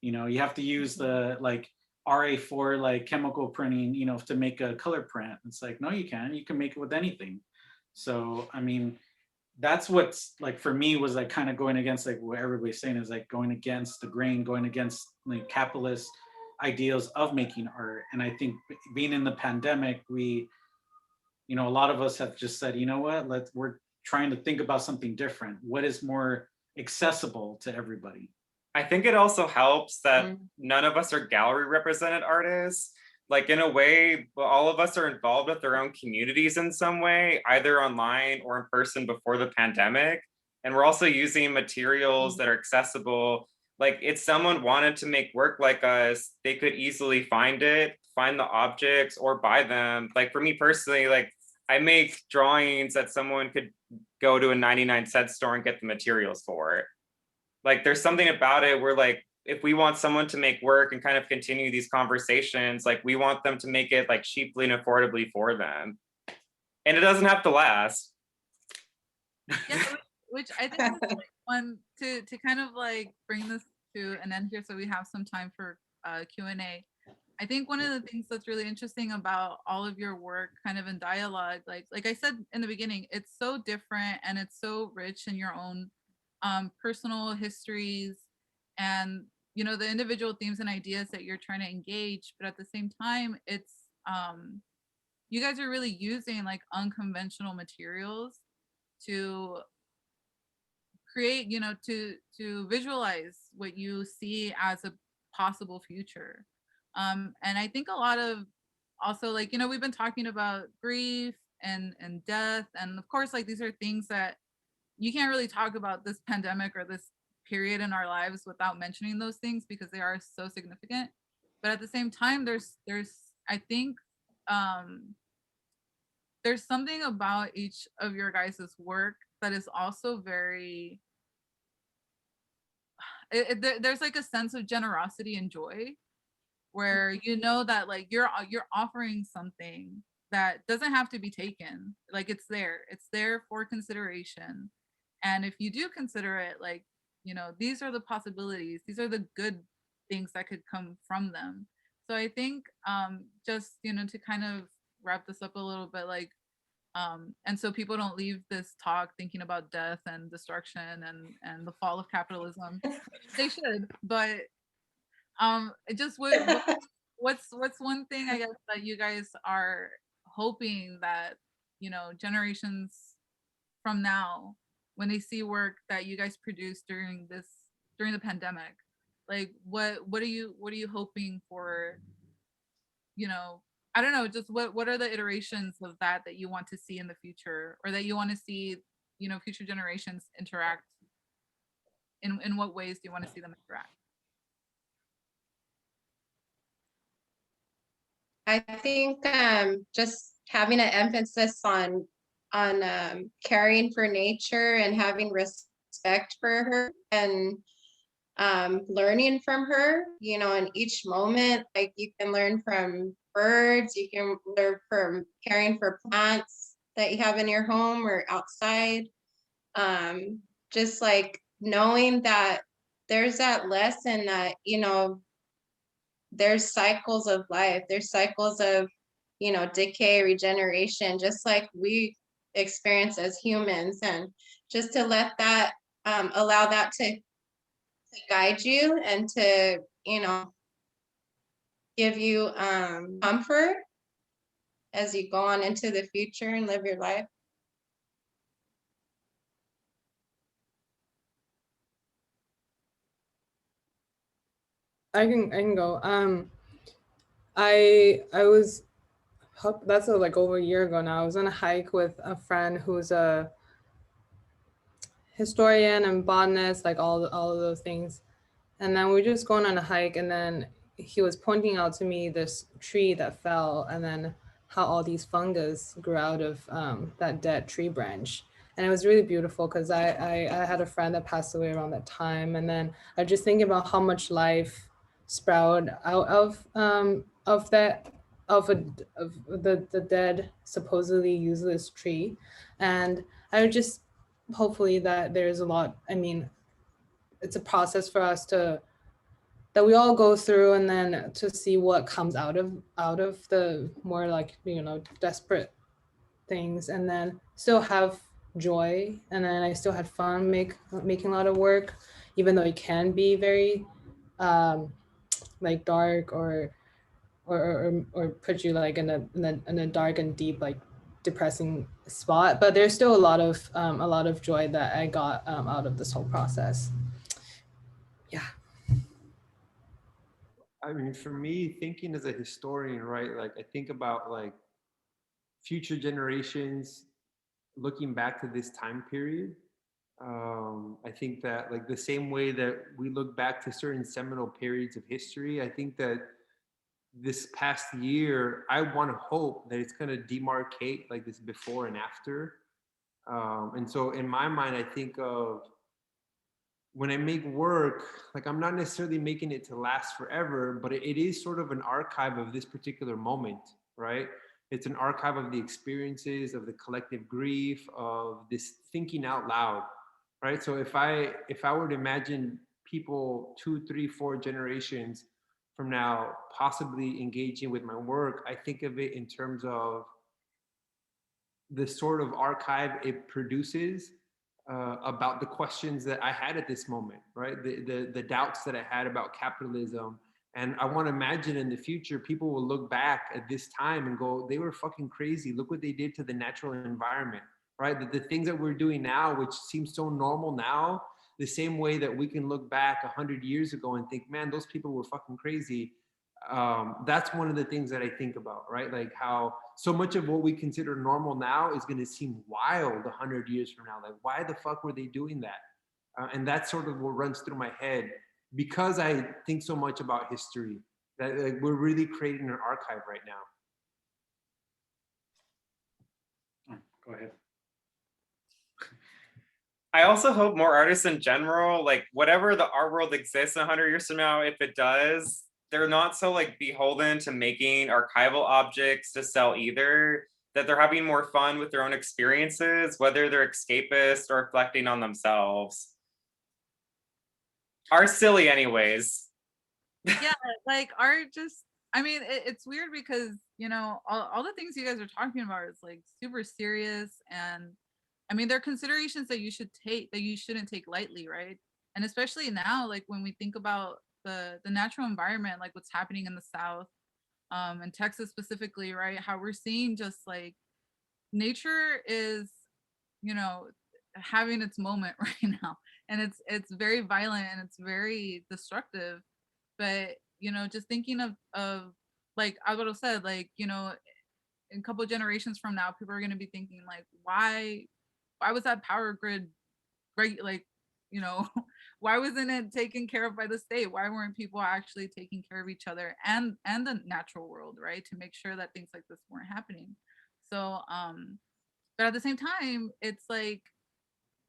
[SPEAKER 3] You know, you have to use the like RA4 like chemical printing, you know, to make a color print. It's like, no, you can't. You can make it with anything. So, I mean, that's what's like for me was like kind of going against like what everybody's saying is like going against the grain, going against like capitalist ideals of making art. And I think being in the pandemic, we, you know, a lot of us have just said, you know what, we're trying to think about something different. What is more accessible to everybody?
[SPEAKER 1] I think it also helps that none of us are gallery represented artists. Like in a way, all of us are involved with their own communities in some way, either online or in person before the pandemic. And we're also using materials that are accessible. Like if someone wanted to make work like us, they could easily find it, find the objects or buy them. Like for me personally, like I make drawings that someone could go to a 99-cent store and get the materials for it. Like there's something about it where like if we want someone to make work and kind of continue these conversations, like we want them to make it like cheaply and affordably for them. And it doesn't have to last.
[SPEAKER 4] Yeah, which I think is like one to kind of like bring this to an end here so we have some time for Q&A. I think one of the things that's really interesting about all of your work kind of in dialogue, like I said in the beginning, it's so different and it's so rich in your own personal histories and, you know, the individual themes and ideas that you're trying to engage, but at the same time, it's you guys are really using like unconventional materials to create, you know, to visualize what you see as a possible future. And I think a lot of also, like, you know, we've been talking about grief and death, and of course, like, these are things that you can't really talk about this pandemic or this period in our lives without mentioning those things because they are so significant. But at the same time, there's I think there's something about each of your guys' work that is also very there's like a sense of generosity and joy where you know that like you're offering something that doesn't have to be taken. Like it's there for consideration. And if you do consider it, like, you know, these are the possibilities, these are the good things that could come from them. So I think just, you know, to kind of wrap this up a little bit, like and so people don't leave this talk thinking about death and destruction and the fall of capitalism. They should, but it just what's one thing I guess that you guys are hoping that, you know, generations from now, when they see work that you guys produced during the pandemic, like what are you hoping for, you know, I don't know, just what are the iterations of that you want to see in the future, or that you want to see, you know, future generations interact in what ways do you want to see them interact?
[SPEAKER 5] I think just having an emphasis on caring for nature and having respect for her, and learning from her, you know, in each moment. Like you can learn from birds, you can learn from caring for plants that you have in your home or outside. Just like knowing that there's that lesson that, you know, there's cycles of life, there's cycles of, you know, decay, regeneration, just like we experience as humans. And just to let that allow that to guide you and to, you know, give you comfort as you go on into the future and live your life.
[SPEAKER 6] I can go. I was, that's like over a year ago now. I was on a hike with a friend who's a historian and botanist, like all of those things. And then we were just going on a hike, and then he was pointing out to me this tree that fell, and then how all these fungus grew out of that dead tree branch. And it was really beautiful because I had a friend that passed away around that time, and then I just thinking about how much life sprouted out of that of the dead supposedly useless tree. And I would just hopefully that there's a lot, I mean, it's a process for us that we all go through, and then to see what comes out of the more like, you know, desperate things, and then still have joy. And then I still had fun making a lot of work, even though it can be very like dark or put you like in a dark and deep, like depressing spot. But there's still a lot of joy that I got out of this whole process. Yeah.
[SPEAKER 7] I mean, for me, thinking as a historian, right? Like I think about like future generations looking back to this time period. I think that like the same way that we look back to certain seminal periods of history, I think that this past year, I want to hope that it's going to demarcate like this before and after. And so in my mind, I think of when I make work, like I'm not necessarily making it to last forever, but it is sort of an archive of this particular moment, right? It's an archive of the experiences, of the collective grief, of this thinking out loud, right? So if I were to imagine people 2, 3, 4 generations from now possibly engaging with my work, I think of it in terms of the sort of archive it produces about the questions that I had at this moment, right? The doubts that I had about capitalism And I want to imagine in the future, people will look back at this time and go, they were fucking crazy. Look what they did to the natural environment, right? The things that we're doing now, which seems so normal now, the same way that we can look back 100 years ago and think, man, those people were fucking crazy. That's one of the things that I think about, right? Like how so much of what we consider normal now is going to seem wild 100 years from now. Like, why the fuck were they doing that? And that's sort of what runs through my head because I think so much about history, that like, we're really creating an archive right now.
[SPEAKER 3] Go ahead.
[SPEAKER 1] I also hope more artists in general, like whatever the art world exists 100 years from now, if it does, they're not so like beholden to making archival objects to sell either, that they're having more fun with their own experiences, whether they're escapist or reflecting on themselves. Are silly anyways.
[SPEAKER 4] Yeah, like art just, I mean, it's weird because, you know, all the things you guys are talking about is like super serious, and I mean, there are considerations that you should take, that you shouldn't take lightly, right? And especially now, like when we think about the natural environment, like what's happening in the South, and Texas specifically, right? How we're seeing just like nature is, you know, having its moment right now, and it's very violent and it's very destructive. But you know, just thinking of like Alvaro said, like, you know, in a couple generations from now, people are going to be thinking like, why was that power grid like, you know, why wasn't it taken care of by the state? Why weren't people actually taking care of each other and the natural world, right, to make sure that things like this weren't happening? So but at the same time, it's like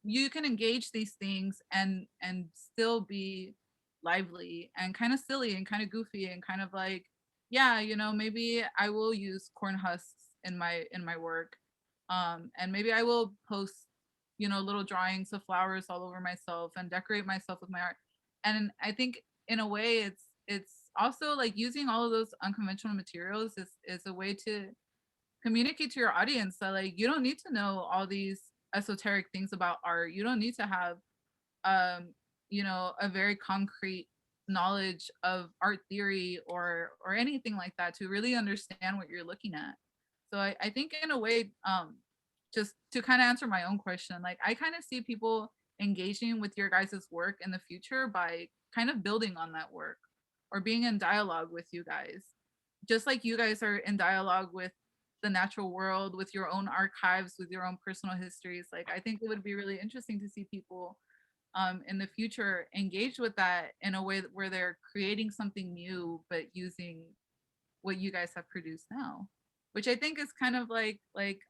[SPEAKER 4] you can engage these things and still be lively and kind of silly and kind of goofy and kind of like, yeah, you know, maybe I will use corn husks in my work, and maybe I will post, you know, little drawings of flowers all over myself and decorate myself with my art. And I think in a way it's also like using all of those unconventional materials is a way to communicate to your audience that like you don't need to know all these esoteric things about art. You don't need to have you know, a very concrete knowledge of art theory or anything like that to really understand what you're looking at. So I think in a way, just to kind of answer my own question, like I kind of see people engaging with your guys' work in the future by kind of building on that work or being in dialogue with you guys, just like you guys are in dialogue with the natural world, with your own archives, with your own personal histories. Like I think it would be really interesting to see people in the future engage with that in a way where they're creating something new but using what you guys have produced now, which I think is kind of like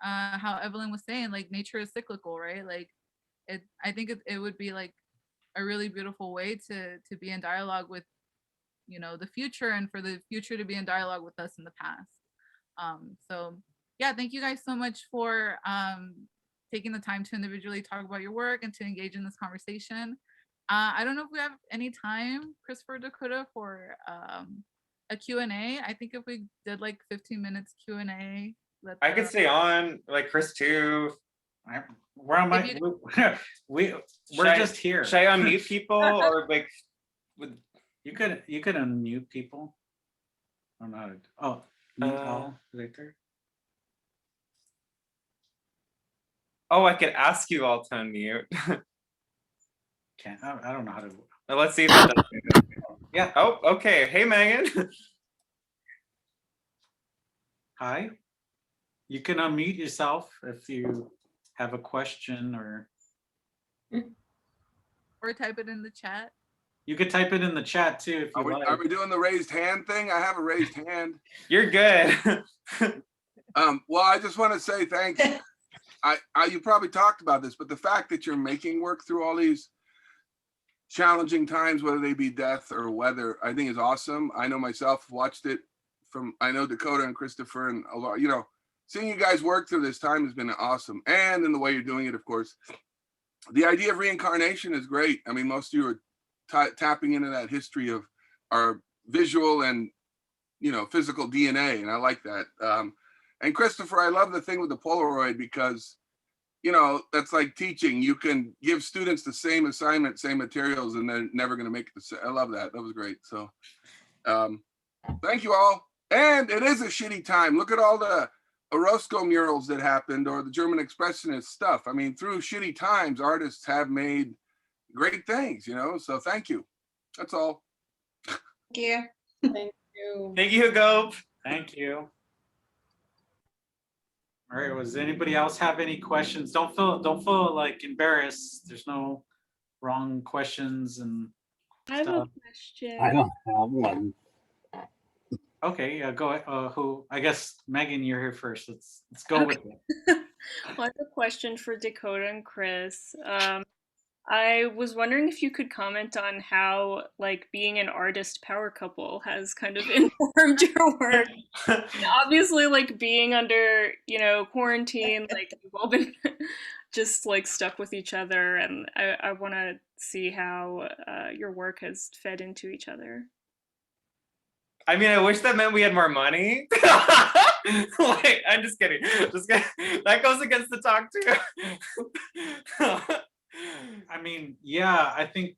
[SPEAKER 4] how Evelyn was saying, like nature is cyclical, right? Like I think it would be like a really beautiful way to be in dialogue with, you know, the future, and for the future to be in dialogue with us in the past. So yeah, thank you guys so much for taking the time to individually talk about your work and to engage in this conversation. I don't know if we have any time, Christopher, Dakota, for a Q&A. I think if we did like 15 minutes Q&A.
[SPEAKER 1] I could stay on, like Chris too.
[SPEAKER 3] Where am I? We're just here.
[SPEAKER 1] Should I unmute people or like?
[SPEAKER 3] You could unmute people. I'm not. Oh, mute all later.
[SPEAKER 1] Oh, I could ask you all to unmute.
[SPEAKER 3] Can't. I don't know how to.
[SPEAKER 1] Well, let's see if that does.
[SPEAKER 3] Yeah.
[SPEAKER 1] Oh, okay. Hey, Megan.
[SPEAKER 3] Hi. You can unmute yourself if you have a question or
[SPEAKER 4] type it in the chat.
[SPEAKER 3] You could type it in the chat too if you like.
[SPEAKER 8] Are we doing the raised hand thing? I have a raised hand.
[SPEAKER 1] You're good.
[SPEAKER 8] Well, I just want to say thanks. You probably talked about this, but the fact that you're making work through all these challenging times, whether they be death or weather, I think is awesome. I know myself watched it I know Dakota and Christopher and a lot, you know, seeing you guys work through this time has been awesome. And in the way you're doing it, of course, the idea of reincarnation is great. I mean, most of you are tapping into that history of our visual and, you know, physical DNA. And I like that. And Christopher, I love the thing with the Polaroid because, you know, that's like teaching. You can give students the same assignment, same materials, and they're never going to make it the same. I love that. That was great. So Thank you all. And it is a shitty time. Look at all the Orozco murals that happened, or the German Expressionist stuff. I mean, through shitty times, artists have made great things, you know? So thank you. That's all.
[SPEAKER 5] Thank you.
[SPEAKER 6] Thank you.
[SPEAKER 1] Thank you, Hugo.
[SPEAKER 3] Thank you. All right, does anybody else have any questions? Don't feel like embarrassed. There's no wrong questions and
[SPEAKER 9] I have a
[SPEAKER 3] stuff.
[SPEAKER 9] question.
[SPEAKER 10] I don't have one.
[SPEAKER 3] Okay, yeah, go ahead. Who? I guess Megan, you're here first. Let's go with it.
[SPEAKER 9] Well, I have a question for Dakota and Chris. I was wondering if you could comment on how, like, being an artist power couple has kind of informed your work. Obviously, like, being under, you know, quarantine, like, you've all been just, like, stuck with each other, and I want to see how your work has fed into each other.
[SPEAKER 1] I mean, I wish that meant we had more money. Like, I'm just kidding. Just kidding. That goes against the talk too.
[SPEAKER 3] I mean, yeah, I think,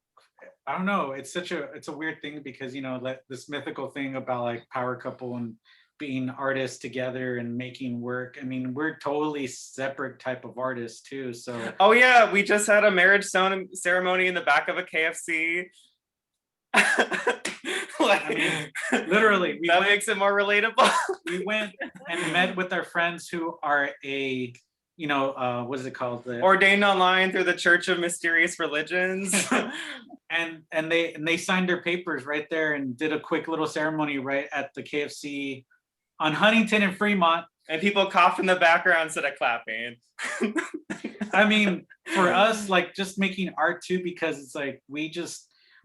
[SPEAKER 3] I don't know. It's a weird thing because, you know, like this mythical thing about like power couple and being artists together and making work. I mean, we're totally separate type of artists too. So.
[SPEAKER 1] Oh yeah, we just had a marriage ceremony in the back of a KFC. Like,
[SPEAKER 3] I mean, literally,
[SPEAKER 1] that makes it more relatable.
[SPEAKER 3] We went and met with our friends who are you know, what is it called?
[SPEAKER 1] Ordained online through the Church of Mysterious Religions.
[SPEAKER 3] and they signed their papers right there and did a quick little ceremony right at the KFC on Huntington and Fremont.
[SPEAKER 1] And people coughed in the background instead of clapping.
[SPEAKER 3] I mean, for us, like just making art too, because it's like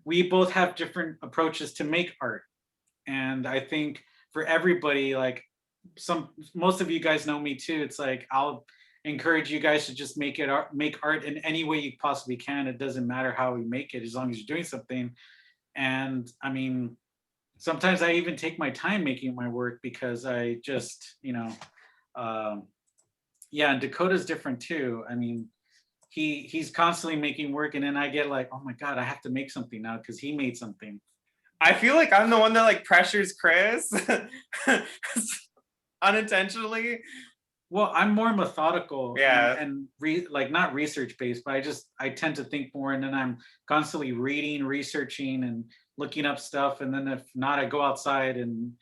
[SPEAKER 3] we both have different approaches to make art. And I think for everybody, like most of you guys know me too. It's like, I'll encourage you guys to just make art in any way you possibly can. It doesn't matter how we make it, as long as you're doing something. And I mean, sometimes I even take my time making my work because I just, you know, yeah, and Dakota's different too. I mean, he's constantly making work, and then I get like, oh my God, I have to make something now because he made something.
[SPEAKER 1] I feel like I'm the one that like pressures Chris unintentionally.
[SPEAKER 3] Well, I'm more methodical,
[SPEAKER 1] yeah,
[SPEAKER 3] and like not research based, but I tend to think more, and then I'm constantly reading, researching, and looking up stuff, and then if not, I go outside, and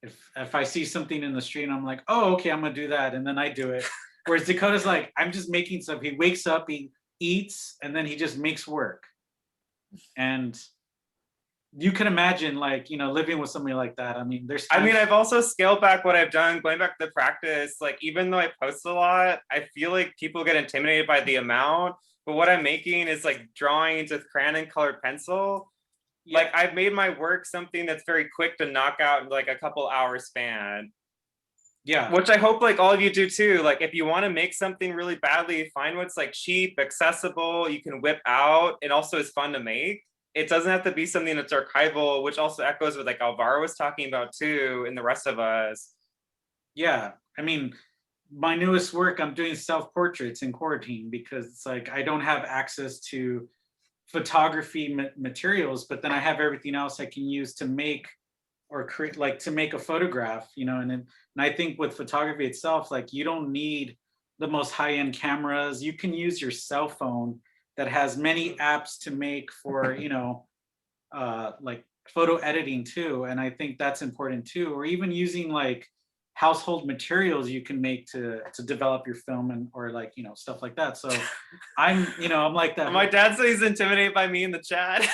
[SPEAKER 3] if I see something in the street, I'm like, oh, okay, I'm gonna do that, and then I do it. Whereas Dakota's like, I'm just making stuff. He wakes up, he eats, and then he just makes work. And you can imagine, like, you know, living with somebody like that. I mean,
[SPEAKER 1] I've also scaled back what I've done, going back to the practice. Like, even though I post a lot, I feel like people get intimidated by the amount. But what I'm making is like drawings with crayon and colored pencil. Yeah. Like, I've made my work something that's very quick to knock out in like a couple hours span.
[SPEAKER 3] Yeah.
[SPEAKER 1] Which I hope like all of you do too. Like, if you want to make something really badly, find what's like cheap, accessible, you can whip out, and also is fun to make. It doesn't have to be something that's archival, which also echoes with like Alvaro was talking about too, and the rest of us.
[SPEAKER 3] Yeah, I mean, my newest work, I'm doing self-portraits in quarantine because it's like I don't have access to photography materials, but then I have everything else I can use to make or create, like to make a photograph, you know. And I think with photography itself, like you don't need the most high-end cameras. You can use your cell phone that has many apps to make for, you know, like photo editing too. And I think that's important too. Or even using like household materials you can make to develop your film, and or like, you know, stuff like that. So I'm like that.
[SPEAKER 1] My dad said he's intimidated by me in the chat.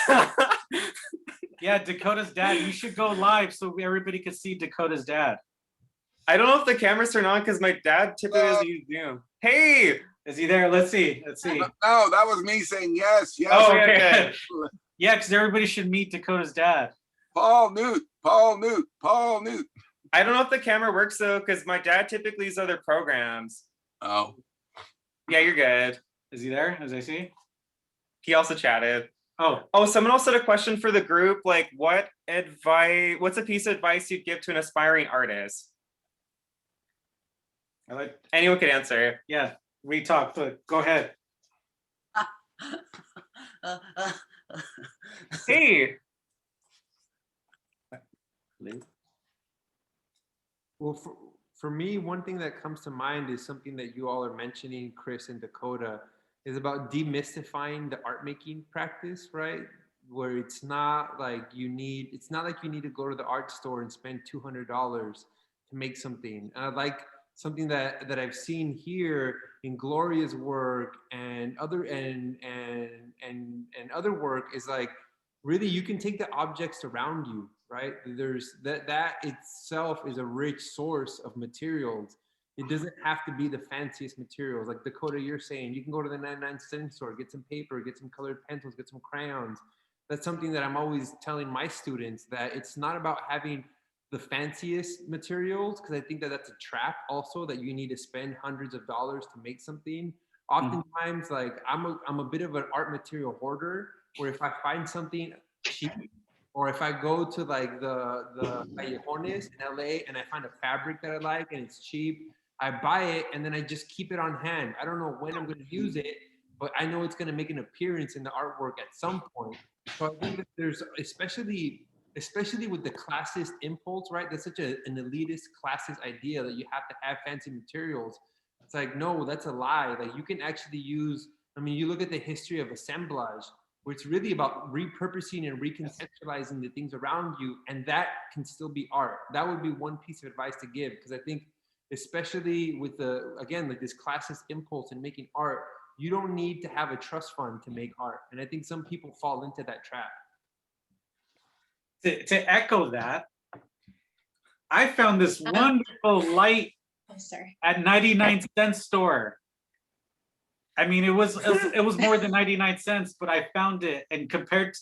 [SPEAKER 3] Yeah, Dakota's dad. You should go live so everybody could see Dakota's dad.
[SPEAKER 1] I don't know if the camera's turned on because my dad typically doesn't use Zoom. Hey,
[SPEAKER 3] is he there? Let's see.
[SPEAKER 8] No, that was me saying yes.
[SPEAKER 1] Oh, okay.
[SPEAKER 3] Yeah, because everybody should meet Dakota's dad.
[SPEAKER 8] Paul Noot.
[SPEAKER 1] I don't know if the camera works though, because my dad typically uses other programs.
[SPEAKER 8] Oh.
[SPEAKER 1] Yeah, you're good.
[SPEAKER 3] Is he there? As I see?
[SPEAKER 1] He also chatted.
[SPEAKER 3] Oh,
[SPEAKER 1] someone else had a question for the group. Like, what's a piece of advice you'd give to an aspiring artist? Anyone could answer.
[SPEAKER 3] Yeah, we talked, but go ahead.
[SPEAKER 1] Hey.
[SPEAKER 7] Well, for me, one thing that comes to mind is something that you all are mentioning, Chris and Dakota, is about demystifying the art making practice, right? Where it's not like you need to go to the art store and spend $200 to make something. And I like something that I've seen here in Gloria's work and other other work is like, really, you can take the objects around you, right? There's that itself is a rich source of materials. It doesn't have to be the fanciest materials. Like Dakota, you're saying, you can go to the 99-cent store, get some paper, get some colored pencils, get some crayons. That's something that I'm always telling my students, that it's not about having the fanciest materials, because I think that that's a trap also, that you need to spend hundreds of dollars to make something. Oftentimes, like I'm a bit of an art material hoarder, where if I find something cheap, or if I go to like the callejones in LA and I find a fabric that I like and it's cheap, I buy it and then I just keep it on hand. I don't know when I'm going to use it, but I know it's going to make an appearance in the artwork at some point. So I think that there's, especially with the classist impulse, right? That's such an elitist classist idea that you have to have fancy materials. It's like, no, that's a lie. Like you can actually use, I mean, you look at the history of assemblage, where it's really about repurposing and recontextualizing the things around you, and that can still be art. That would be one piece of advice to give, because I think, especially with again, like this classist impulse in making art, you don't need to have a trust fund to make art. And I think some people fall into that trap.
[SPEAKER 3] To echo that, I found this wonderful light at 99-cent store. I mean, it was more than 99 cents, but I found it, and compared to,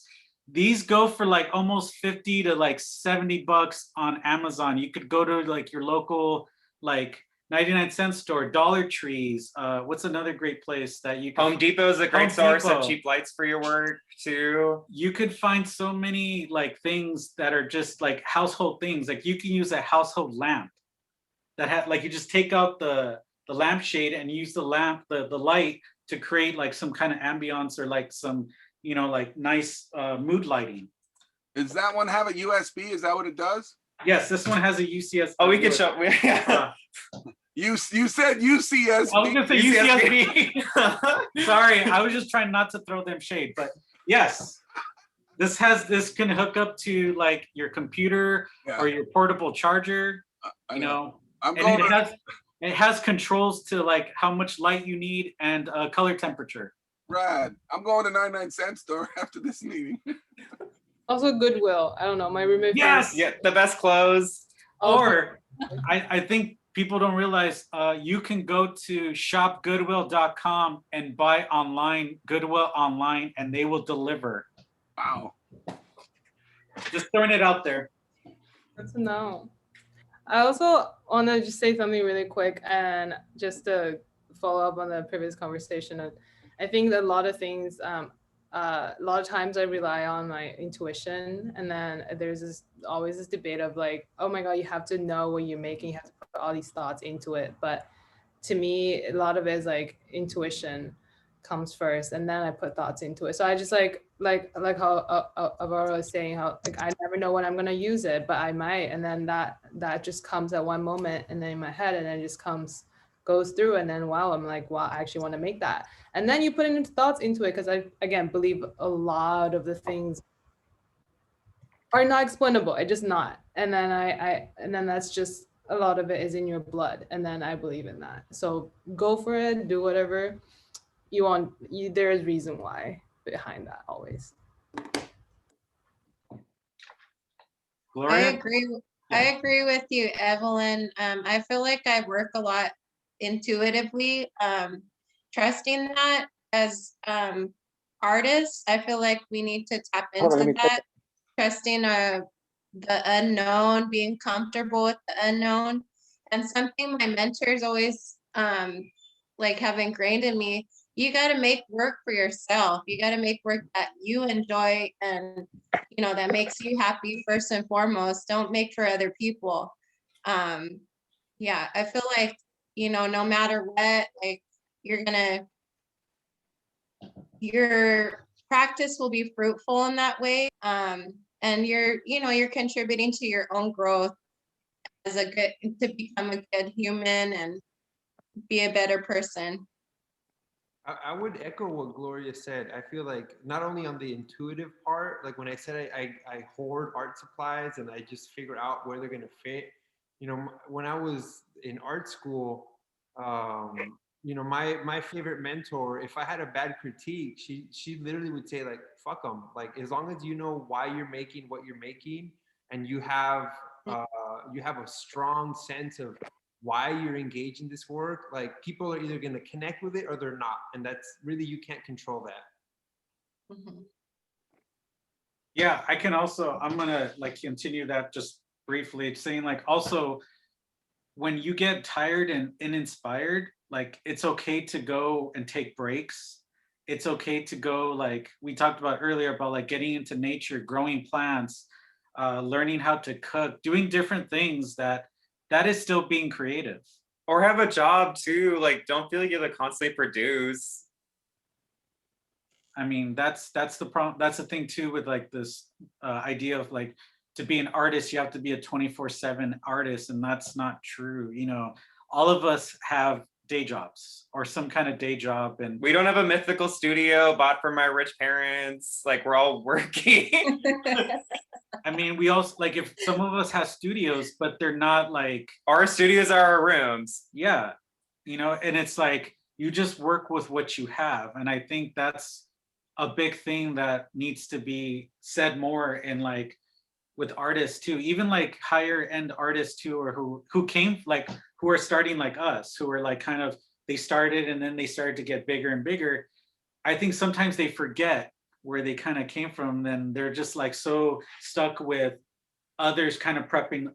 [SPEAKER 3] these go for like almost 50 to like 70 bucks on Amazon. You could go to like your local like 99-cent store, Dollar Trees. What's another great place that you can?
[SPEAKER 1] Home Depot is a great source of cheap lights for your work too.
[SPEAKER 3] You could find so many like things that are just like household things. Like you can use a household lamp that had, like, you just take out the lampshade and use the light to create like some kind of ambiance or like some, you know, like nice mood lighting.
[SPEAKER 8] Does that one have a USB? Is that what it does?
[SPEAKER 3] Yes, this one has a UCS.
[SPEAKER 1] Oh, we can show.
[SPEAKER 8] You said UCSB.
[SPEAKER 3] I was gonna say UCSB. Sorry, I was just trying not to throw them shade, but yes, this can hook up to like your computer or your portable charger. You know, it has controls to like how much light you need and color temperature.
[SPEAKER 8] Rad. I'm going to 99-cent store after this meeting.
[SPEAKER 6] Also Goodwill. I don't know. My roommate.
[SPEAKER 1] Yes. Yeah, the best clothes.
[SPEAKER 3] Or I think people don't realize you can go to shopgoodwill.com and buy online, Goodwill online, and they will deliver.
[SPEAKER 8] Wow.
[SPEAKER 3] Just throwing it out there.
[SPEAKER 6] Good to know. I also want to just say something really quick, and just to follow up on the previous conversation. I think that a lot of things, a lot of times I rely on my intuition, and then there's always this debate of like, oh my God, you have to know what you're making, you have to put all these thoughts into it. But to me, a lot of it is like intuition comes first, and then I put thoughts into it. So I just like how Alvaro was saying, how like I never know when I'm gonna use it, but I might, and then that just comes at one moment, and then in my head, and then it just goes through, and then wow, I'm like, wow, I actually want to make that. And then you put into thoughts into it, because I again believe a lot of the things are not explainable. It's just not. And then and then that's just, a lot of it is in your blood, and then I believe in that. So go for it, do whatever you want. There is reason why behind that always.
[SPEAKER 3] Gloria?
[SPEAKER 5] I agree with you, Evelyn. I feel like I work a lot intuitively, trusting that as artists. I feel like we need to tap into that, trusting the unknown, being comfortable with the unknown. And something my mentors always like have ingrained in me, you got to make work for yourself. You got to make work that you enjoy and, you know, that makes you happy first and foremost. Don't make for other people. Yeah, I feel like, you know, no matter what, like your practice will be fruitful in that way. And and you're contributing to your own growth as to become a good human and be a better person.
[SPEAKER 7] I would echo what Gloria said. I feel like not only on the intuitive part, like when I said I hoard art supplies and I just figure out where they're gonna fit. When I was in art school, my favorite mentor, if I had a bad critique, she literally would say like, fuck them. Like, as long as you know why you're making what you're making, and you have a strong sense of why you're engaged in this work, like, people are either going to connect with it or they're not, and that's really, you can't control that.
[SPEAKER 5] Mhm.
[SPEAKER 3] Yeah, I'm gonna like continue that just briefly, saying like, also when you get tired and uninspired, like, it's okay to go and take breaks. It's okay to go, like we talked about earlier, about like getting into nature, growing plants, learning how to cook, doing different things that is still being creative.
[SPEAKER 1] Or have a job too. Like, don't feel like you have to constantly produce.
[SPEAKER 3] I mean, that's the problem. That's the thing too with like this idea of like, to be an artist, you have to be a 24/7 artist, and that's not true. All of us have day jobs or some kind of day job, and
[SPEAKER 1] we don't have a mythical studio bought from my rich parents. Like, we're all working.
[SPEAKER 3] I mean, we also, like, if some of us have studios, but they're not like,
[SPEAKER 1] our studios are our rooms.
[SPEAKER 3] Yeah, and it's like, you just work with what you have, and I think that's a big thing that needs to be said more in, like, with artists too, even like higher end artists too, or who came, like, who are starting like us, who are like, kind of, they started and then they started to get bigger and bigger. I think sometimes they forget where they kind of came from, then they're just like so stuck with others kind of propping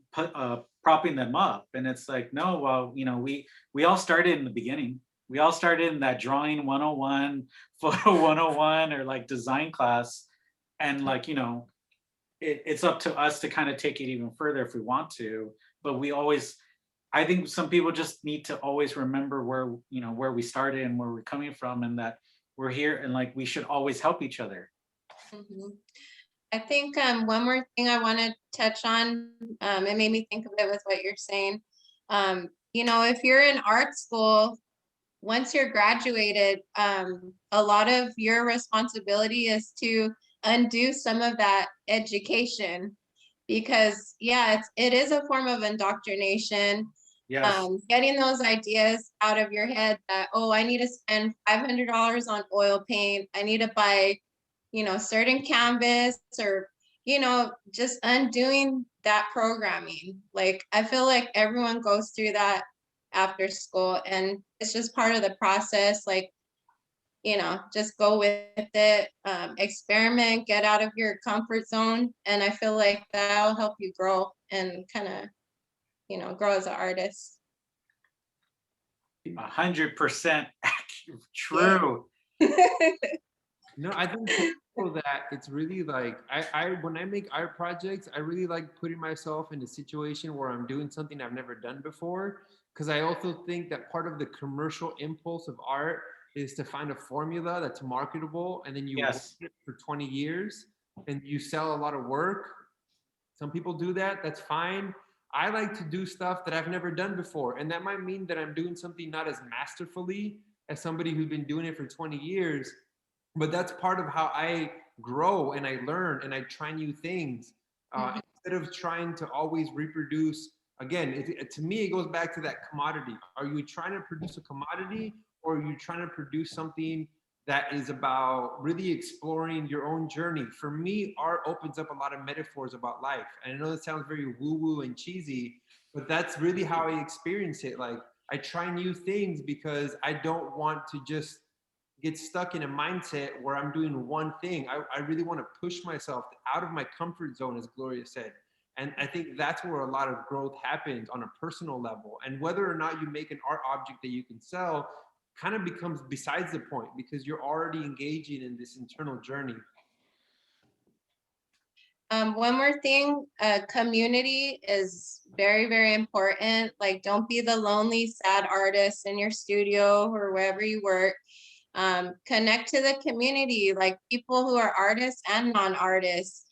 [SPEAKER 3] them up, and it's like, no, well, we all started in the beginning. We all started in that drawing 101, photo 101, or like design class, and like, it's up to us to kind of take it even further if we want to. But I think some people just need to always remember where we started and where we're coming from, and that we're here, and like, we should always help each other.
[SPEAKER 5] Mhm. I think one more thing I want to touch on, it made me think of it with what you're saying. If you're in art school, once you're graduated, a lot of your responsibility is to undo some of that education, because it is a form of indoctrination.
[SPEAKER 3] Yes.
[SPEAKER 5] Getting those ideas out of your head that, oh, I need to spend $500 on oil paint, I need to buy certain canvas, or just undoing that programming. Like, I feel like everyone goes through that after school, and it's just part of the process. Like, just go with it, experiment, get out of your comfort zone, and I feel like that'll help you grow and kind of grow as an artist.
[SPEAKER 3] 100% true.
[SPEAKER 7] No, I think that it's really like, when I make art projects, I really like putting myself in a situation where I'm doing something I've never done before, because I also think that part of the commercial impulse of art is to find a formula that's marketable, and then you work it for 20 years and you sell a lot of work. Some people do that, that's fine. I like to do stuff that I've never done before, and that might mean that I'm doing something not as masterfully as somebody who's been doing it for 20 years, but that's part of how I grow and I learn and I try new things, instead of trying to always reproduce. Again, to me, it goes back to that commodity. Are you trying to produce a commodity, or are you trying to produce something that is about really exploring your own journey? For me, art opens up a lot of metaphors about life. And I know it sounds very woo-woo and cheesy, but that's really how I experience it. Like, I try new things because I don't want to just get stuck in a mindset where I'm doing one thing. I really want to push myself out of my comfort zone, as Gloria said. And I think that's where a lot of growth happens on a personal level. And whether or not you make an art object that you can sell kind of becomes besides the point, because you're already engaging in this internal journey.
[SPEAKER 5] One more thing, community is very, very important. Like, don't be the lonely, sad artist in your studio or wherever you work. Connect to the community, like people who are artists and non-artists.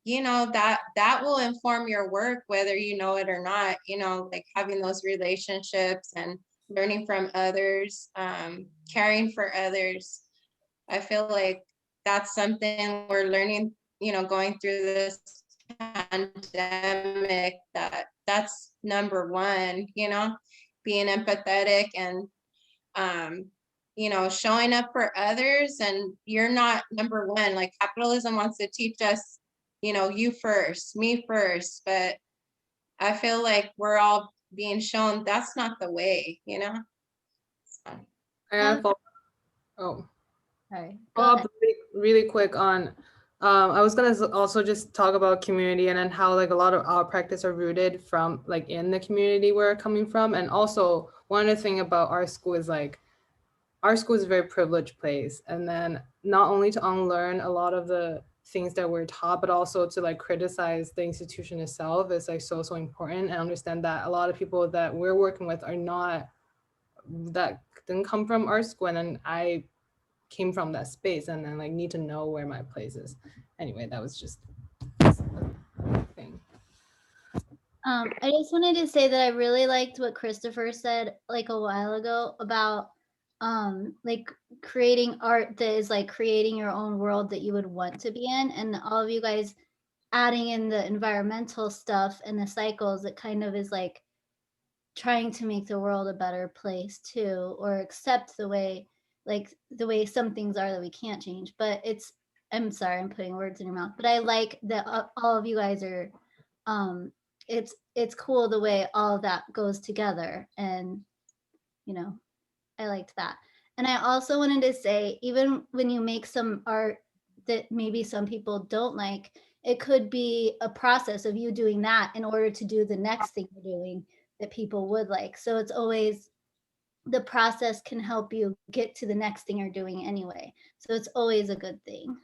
[SPEAKER 5] you know, that will inform your work, whether you know it or not, you know, like having those relationships and learning from others, caring for others. I feel like that's something we're learning, you know, going through this pandemic, that's number one, you know, being empathetic and, you know, showing up for others. And you're not number one. Like capitalism wants to teach us, you know, you first, me first, but I feel like we're all being shown that's not the way, you know? So.
[SPEAKER 6] Oh,
[SPEAKER 10] Sorry.
[SPEAKER 6] follow up really quick on, I was gonna also just talk about community and then how like a lot of our practice are rooted from like in the community we're coming from. And also one other thing about our school is like, our school is a very privileged place. And then not only to unlearn a lot of the things that we're taught, but also to like criticize the institution itself is like so important, and understand that a lot of people that we're working with are not, that didn't come from our school. And then I came from that space and then like need to know where my place is. Anyway, that was just a thing.
[SPEAKER 10] I just wanted to say that I really liked what Christopher said like a while ago about like creating art that is like creating your own world that you would want to be in, and all of you guys adding in the environmental stuff and the cycles, it kind of is like trying to make the world a better place too, or accept the way, like the way some things are that we can't change. But it's, I'm sorry, I'm putting words in your mouth, but I like that all of you guys are, it's cool the way all of that goes together. And, you know, I liked that. And I also wanted to say, even when you make some art that maybe some people don't like, it could be a process of you doing that in order to do the next thing you're doing that people would like. So it's always, the process can help you get to the next thing you're doing anyway. So it's always a good thing.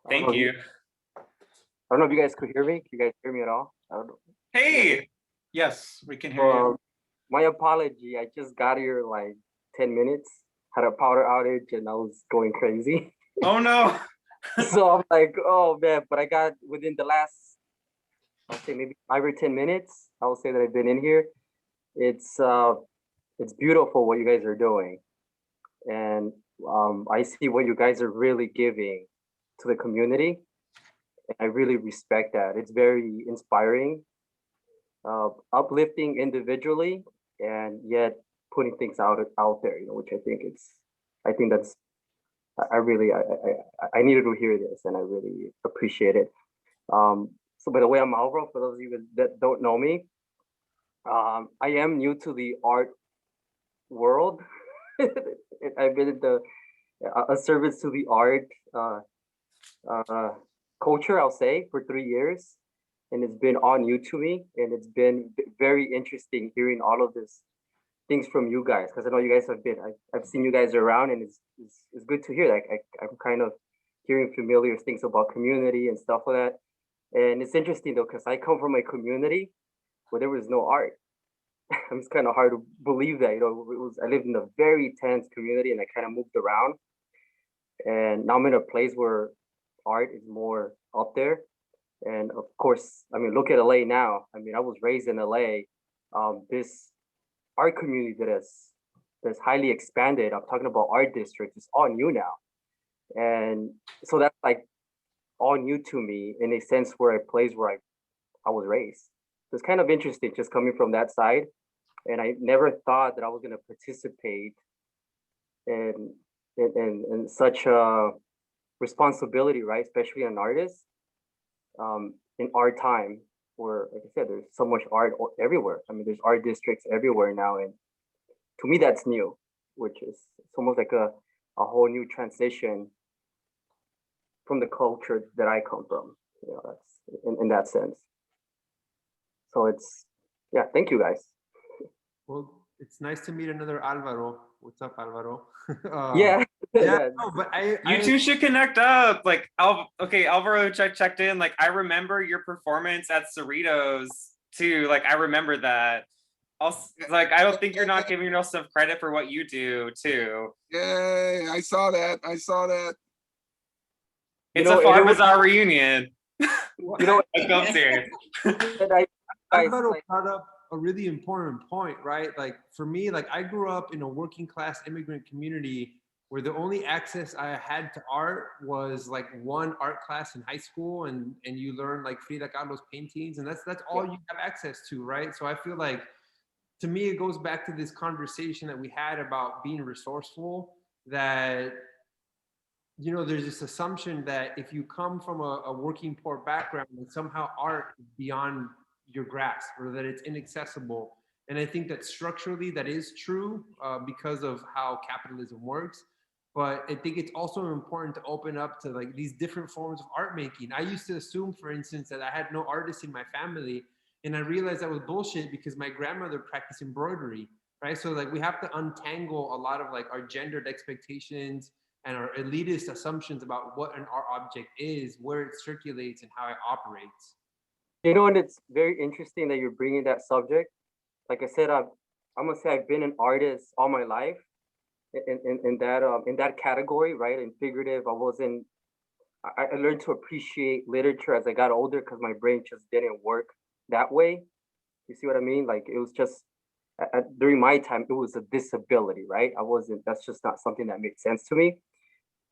[SPEAKER 1] Thank you.
[SPEAKER 11] I don't know if you guys could hear me. Can you guys hear me at all? I don't know.
[SPEAKER 1] Hey.
[SPEAKER 3] Yes, we can hear you.
[SPEAKER 11] My apology. I just got here like 10 minutes, had a power outage, and I was going crazy.
[SPEAKER 1] Oh no.
[SPEAKER 11] So I'm like, oh man, but I got within the last, I'll say maybe 5 or 10 minutes, I will say that I've been in here. It's beautiful what you guys are doing. And I see what you guys are really giving to the community. I really respect that. It's very inspiring, uplifting individually, and yet putting things out there, you know, which I think that's, I needed to hear this, and I really appreciate it. So by the way, I'm Alvaro, for those of you that don't know me. I am new to the art world. I've been in a service to the art culture, I'll say, for 3 years. And it's been all new to me. And it's been very interesting hearing all of this things from you guys, because I know you guys have been, I've seen you guys around, and it's good to hear that. I'm kind of hearing familiar things about community and stuff like that. And it's interesting though, because I come from a community where there was no art. It's kind of hard to believe that, you know, I lived in a very tense community, and I kind of moved around. And now I'm in a place where art is more up there. And of course, I mean, look at LA now. I mean, I was raised in LA. This art community that's highly expanded, I'm talking about art districts, it's all new now. And so that's like all new to me, in a sense, where a place where I was raised. So it's kind of interesting just coming from that side. And I never thought that I was going to participate in such a responsibility, right? Especially an artist in our time, where, like I said, there's so much art everywhere. I mean, there's art districts everywhere now. And to me, that's new, which is it's almost like a whole new transition from the culture that I come from. You know, that's in that sense. So it's, yeah, thank you guys.
[SPEAKER 7] Well, it's nice to meet another Alvaro. What's up, Alvaro?
[SPEAKER 11] Yeah.
[SPEAKER 7] Yeah, no, but
[SPEAKER 1] You two should connect up. Like, okay, Alvaro checked in. Like, I remember your performance at Cerritos too. Like, I remember that. Also, like, I don't think you're not giving yourself credit for what you do too.
[SPEAKER 8] Yay, I saw that. I saw that.
[SPEAKER 1] It's a far bizarre reunion.
[SPEAKER 11] You know,
[SPEAKER 1] Like, I'm serious.
[SPEAKER 11] and I, guys,
[SPEAKER 7] Alvaro
[SPEAKER 11] like,
[SPEAKER 7] brought up a really important point, right? Like for me, like I grew up in a working class immigrant community where the only access I had to art was like one art class in high school, and you learn like Frida Kahlo's paintings, and that's all you have access to, right? So I feel like, to me, it goes back to this conversation that we had about being resourceful, that you know, there's this assumption that if you come from a working poor background, that somehow art is beyond your grasp or that it's inaccessible. And I think that structurally that is true because of how capitalism works. But I think it's also important to open up to like these different forms of art making. I used to assume, for instance, that I had no artists in my family. And I realized that was bullshit because my grandmother practiced embroidery, right? So like we have to untangle a lot of like our gendered expectations and our elitist assumptions about what an art object is, where it circulates, and how it operates.
[SPEAKER 11] you know, and it's very interesting that you're bringing that subject. Like I said, I'm gonna say I've been an artist all my life in that category, right? In figurative, I learned to appreciate literature as I got older because my brain just didn't work that way. You see what I mean? Like it was just during my time, it was a disability, right? That's just not something that makes sense to me.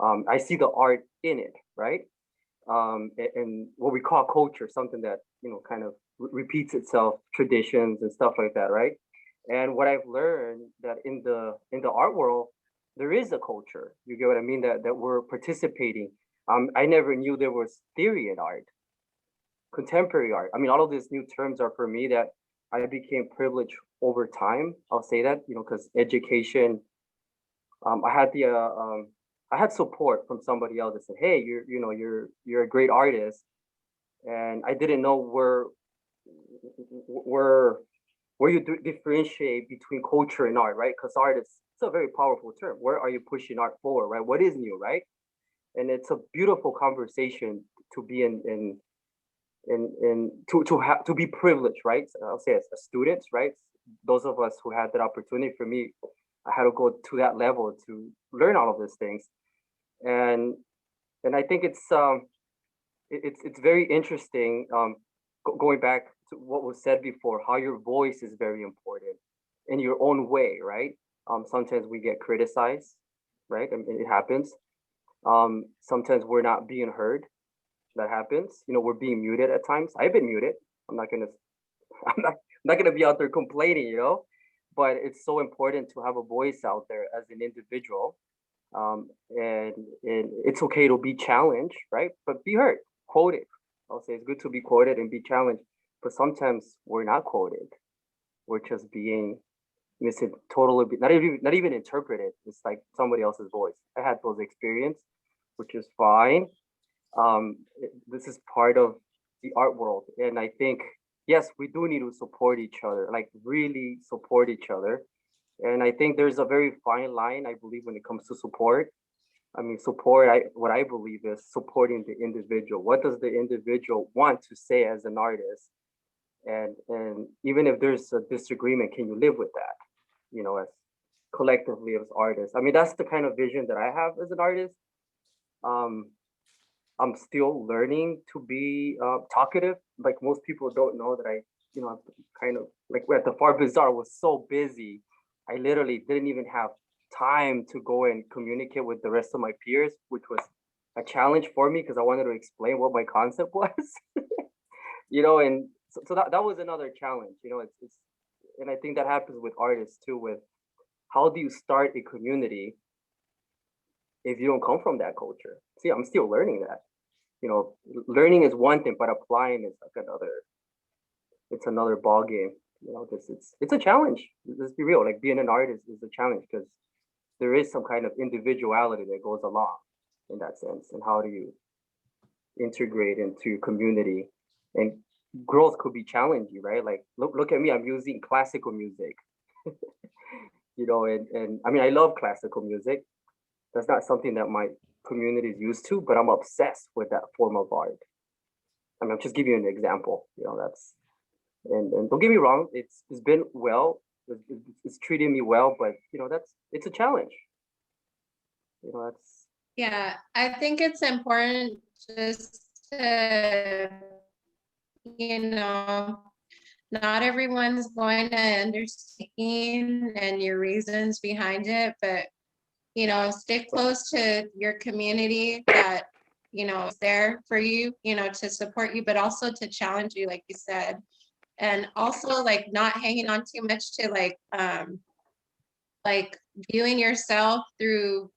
[SPEAKER 11] I see the art in it, right? And what we call culture, something that, you know, kind of repeats itself, traditions and stuff like that, right? And what I've learned that in the art world, there is a culture. You get what I mean? That we're participating. I never knew there was theory in art, contemporary art. I mean, all of these new terms are for me that I became privileged over time. I'll say that, you know, because education. I had support from somebody else that said, "Hey, you're a great artist," and I didn't know where you differentiate between culture and art, right? Because art is it's a very powerful term. Where are you pushing art forward, right? What is new, right? And it's a beautiful conversation to be to be privileged, right? I'll say as students, right? Those of us who had that opportunity. For me, I had to go to that level to learn all of these things, and I think it's very interesting. Going back to what was said before, how your voice is very important in your own way, right? Sometimes we get criticized, right? I mean, it happens. Sometimes we're not being heard. That happens. You know, we're being muted at times. I've been muted. I'm not gonna I'm not gonna be out there complaining, you know. But it's so important to have a voice out there as an individual. And it's okay to be challenged, right? But be heard, quoted. I'll say it's good to be quoted and be challenged, but sometimes we're not quoted. We're just being totally not even interpreted. It's like somebody else's voice. I had those experiences, which is fine. This is part of the art world, and I think yes, we do need to support each other, like really support each other. And I think there's a very fine line, I believe, when it comes to support. I mean, what I believe is supporting the individual. What does the individual want to say as an artist? And even if there's a disagreement, can you live with that? You know, as collectively as artists. I mean, that's the kind of vision that I have as an artist. I'm still learning to be talkative. Like most people don't know that I'm kind of like at the Far Bazaar was so busy. I literally didn't even have time to go and communicate with the rest of my peers, which was a challenge for me because I wanted to explain what my concept was. And so that was another challenge. It's and I think that happens with artists too. With how do you start a community if you don't come from that culture? See, I'm still learning that. Learning is one thing, but applying is like another ball game. It's a challenge. Let's be real. Like being an artist is a challenge because there is some kind of individuality that goes along in that sense. And how do you integrate into your community? And growth could be challenging, right? Like look at me, I'm using classical music. And I mean I love classical music. That's not something that my community is used to, but I'm obsessed with that form of art. I mean, I'm just giving you an example. And don't get me wrong, it's been well, it's treating me well, but you know, it's a challenge. You know, that's
[SPEAKER 5] Yeah, I think it's important just to, you know, not everyone's going to understand and your reasons behind it, but, you know, stick close to your community that, you know, is there for you, you know, to support you, but also to challenge you, like you said. And also like not hanging on too much to like viewing yourself through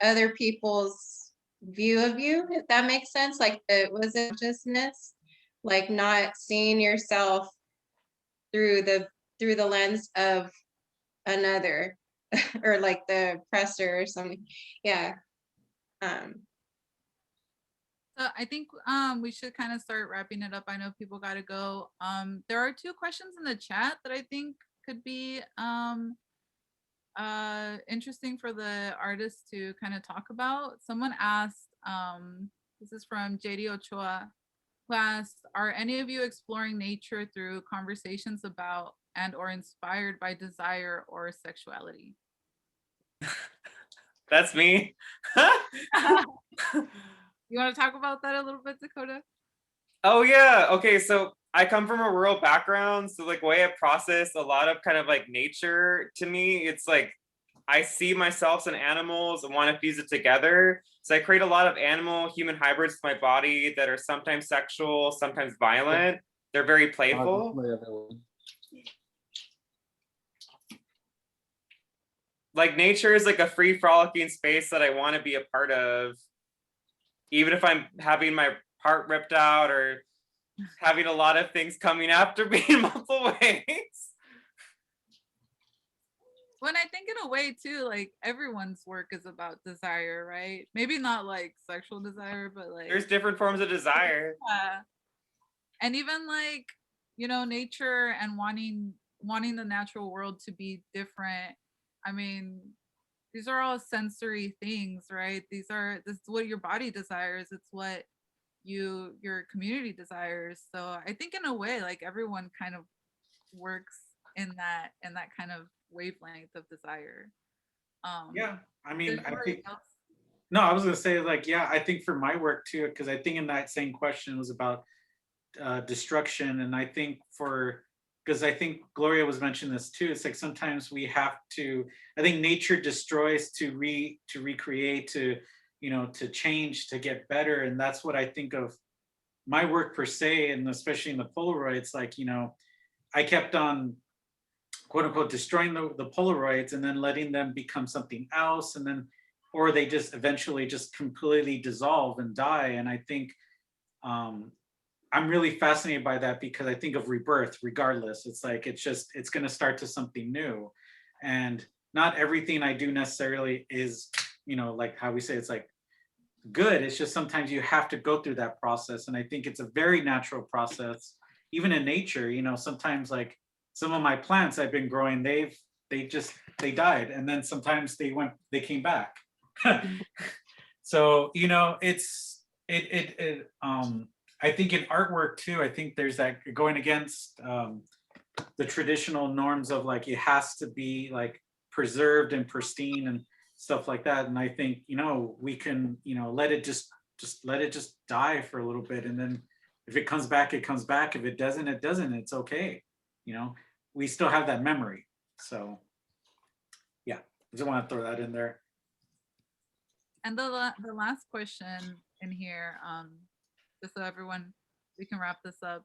[SPEAKER 5] other people's view of you, if that makes sense. Like was it justness? Like not seeing yourself through the lens of another or like the oppressor or something. Yeah.
[SPEAKER 4] So I think we should kind of start wrapping it up. I know people got to go. There are 2 questions in the chat that I think could be interesting for the artists to kind of talk about. Someone asked, this is from JD Ochoa, who asked, are any of you exploring nature through conversations about and or inspired by desire or sexuality?
[SPEAKER 1] That's me.
[SPEAKER 4] You want to talk about that a little bit, Dakota?
[SPEAKER 1] Oh yeah. Okay. So I come from a rural background. So like way I process a lot of kind of like nature to me, it's like I see myself and animals and want to fuse it together. So I create a lot of animal human hybrids with my body that are sometimes sexual, sometimes violent. They're very playful. Like nature is like a free frolicking space that I want to be a part of. Even if I'm having my heart ripped out or having a lot of things coming after me in multiple ways.
[SPEAKER 4] When I think in a way too, like everyone's work is about desire, right? Maybe not like sexual desire, but like
[SPEAKER 1] there's different forms of desire.
[SPEAKER 4] Yeah. And even like, you know, nature and wanting the natural world to be different. I mean, these are all sensory things, right? This is what your body desires. It's what your community desires. So I think in a way, like everyone kind of works in that kind of wavelength of desire.
[SPEAKER 3] Yeah, I mean, I think
[SPEAKER 4] else?
[SPEAKER 3] no, I was gonna say like, yeah, I think for my work too, because I think in that same question was about destruction, and I think because I think Gloria was mentioning this too. It's like sometimes we have to. I think nature destroys to recreate, to to change, to get better, and that's what I think of my work per se, and especially in the Polaroids. Like I kept on quote unquote destroying the Polaroids and then letting them become something else, and then or they just eventually just completely dissolve and die. And I think I'm really fascinated by that because I think of rebirth regardless. It's like it's going to start to something new. And not everything I do necessarily is, like how we say it's like good. It's just sometimes you have to go through that process. And I think it's a very natural process, even in nature. Sometimes like some of my plants I've been growing, they died. And then sometimes they came back. So, I think in artwork too, I think there's that going against the traditional norms of like it has to be like preserved and pristine and stuff like that. And I think we can let it just let it just die for a little bit, and then if it comes back, it comes back. If it doesn't, it doesn't. It's okay. We still have that memory. So yeah, I just want to throw that in there.
[SPEAKER 4] And the last question in here, just so we can wrap this up.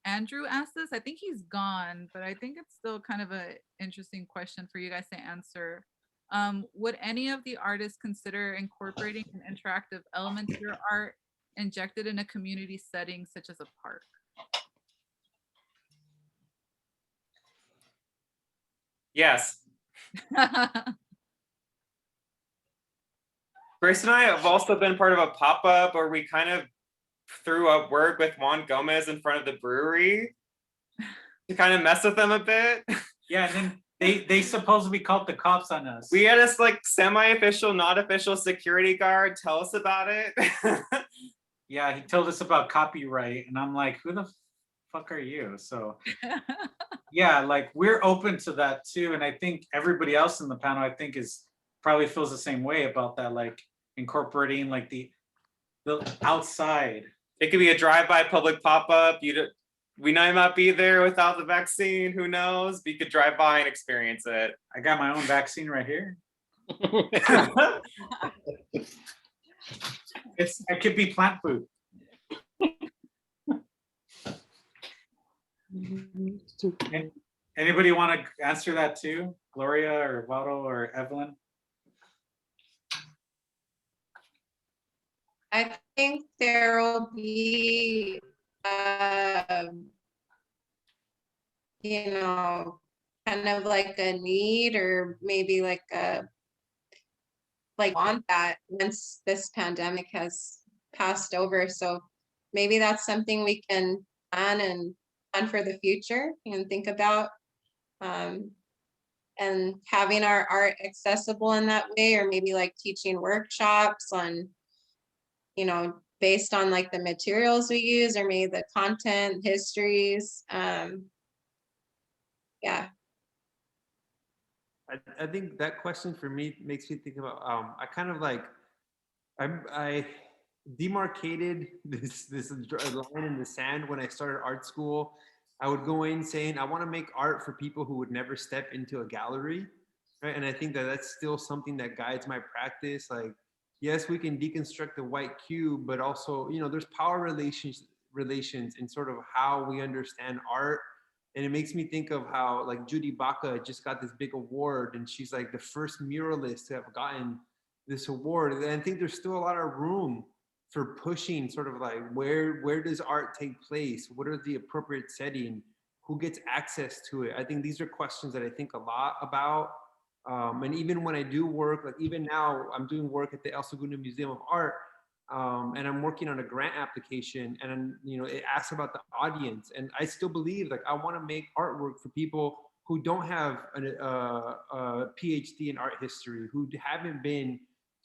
[SPEAKER 4] Andrew asked this. I think he's gone, but I think it's still kind of an interesting question for you guys to answer. Would any of the artists consider incorporating an interactive element to your art injected in a community setting such as a park?
[SPEAKER 1] Yes. Grace and I have also been part of a pop-up where we kind of threw up work with Juan Gomez in front of the brewery to kind of mess with them a bit.
[SPEAKER 3] Yeah, and then they supposedly called the cops on us.
[SPEAKER 1] We had this like semi-official, not official security guard tell us about it.
[SPEAKER 3] Yeah, he told us about copyright, and I'm like, who the fuck are you? So yeah, like we're open to that too. And I think everybody else in the panel, I think probably feels the same way about that, like incorporating like the outside.
[SPEAKER 1] It could be a drive-by public pop-up. We might not be there without the vaccine, who knows? But you could drive by and experience it.
[SPEAKER 3] I got my own vaccine right here. It could be plant food. Anybody want to answer that too? Gloria or Vado or Evelyn?
[SPEAKER 5] I think there will be, you know, kind of like a need, or maybe like want that once this pandemic has passed over. So maybe that's something we can plan for the future and think about, and having our art accessible in that way, or maybe like teaching workshops on, you know, based on like the materials we use, or maybe the content, histories. Yeah.
[SPEAKER 7] I think that question for me makes me think about, I kind of like, I demarcated this line in the sand when I started art school. I would go in saying, I want to make art for people who would never step into a gallery, right? And I think that that's still something that guides my practice. Like, yes, we can deconstruct the white cube, but also, you know, there's power relations in sort of how we understand art. And it makes me think of how like Judy Baca just got this big award, and she's like the first muralist to have gotten this award. And I think there's still a lot of room for pushing sort of like where does art take place? What are the appropriate setting? Who gets access to it? I think these are questions that I think a lot about. And even when I do work, like even now I'm doing work at the El Segundo Museum of Art, and I'm working on a grant application, and you know, it asks about the audience, and I still believe like I want to make artwork for people who don't have a PhD in art history, who haven't been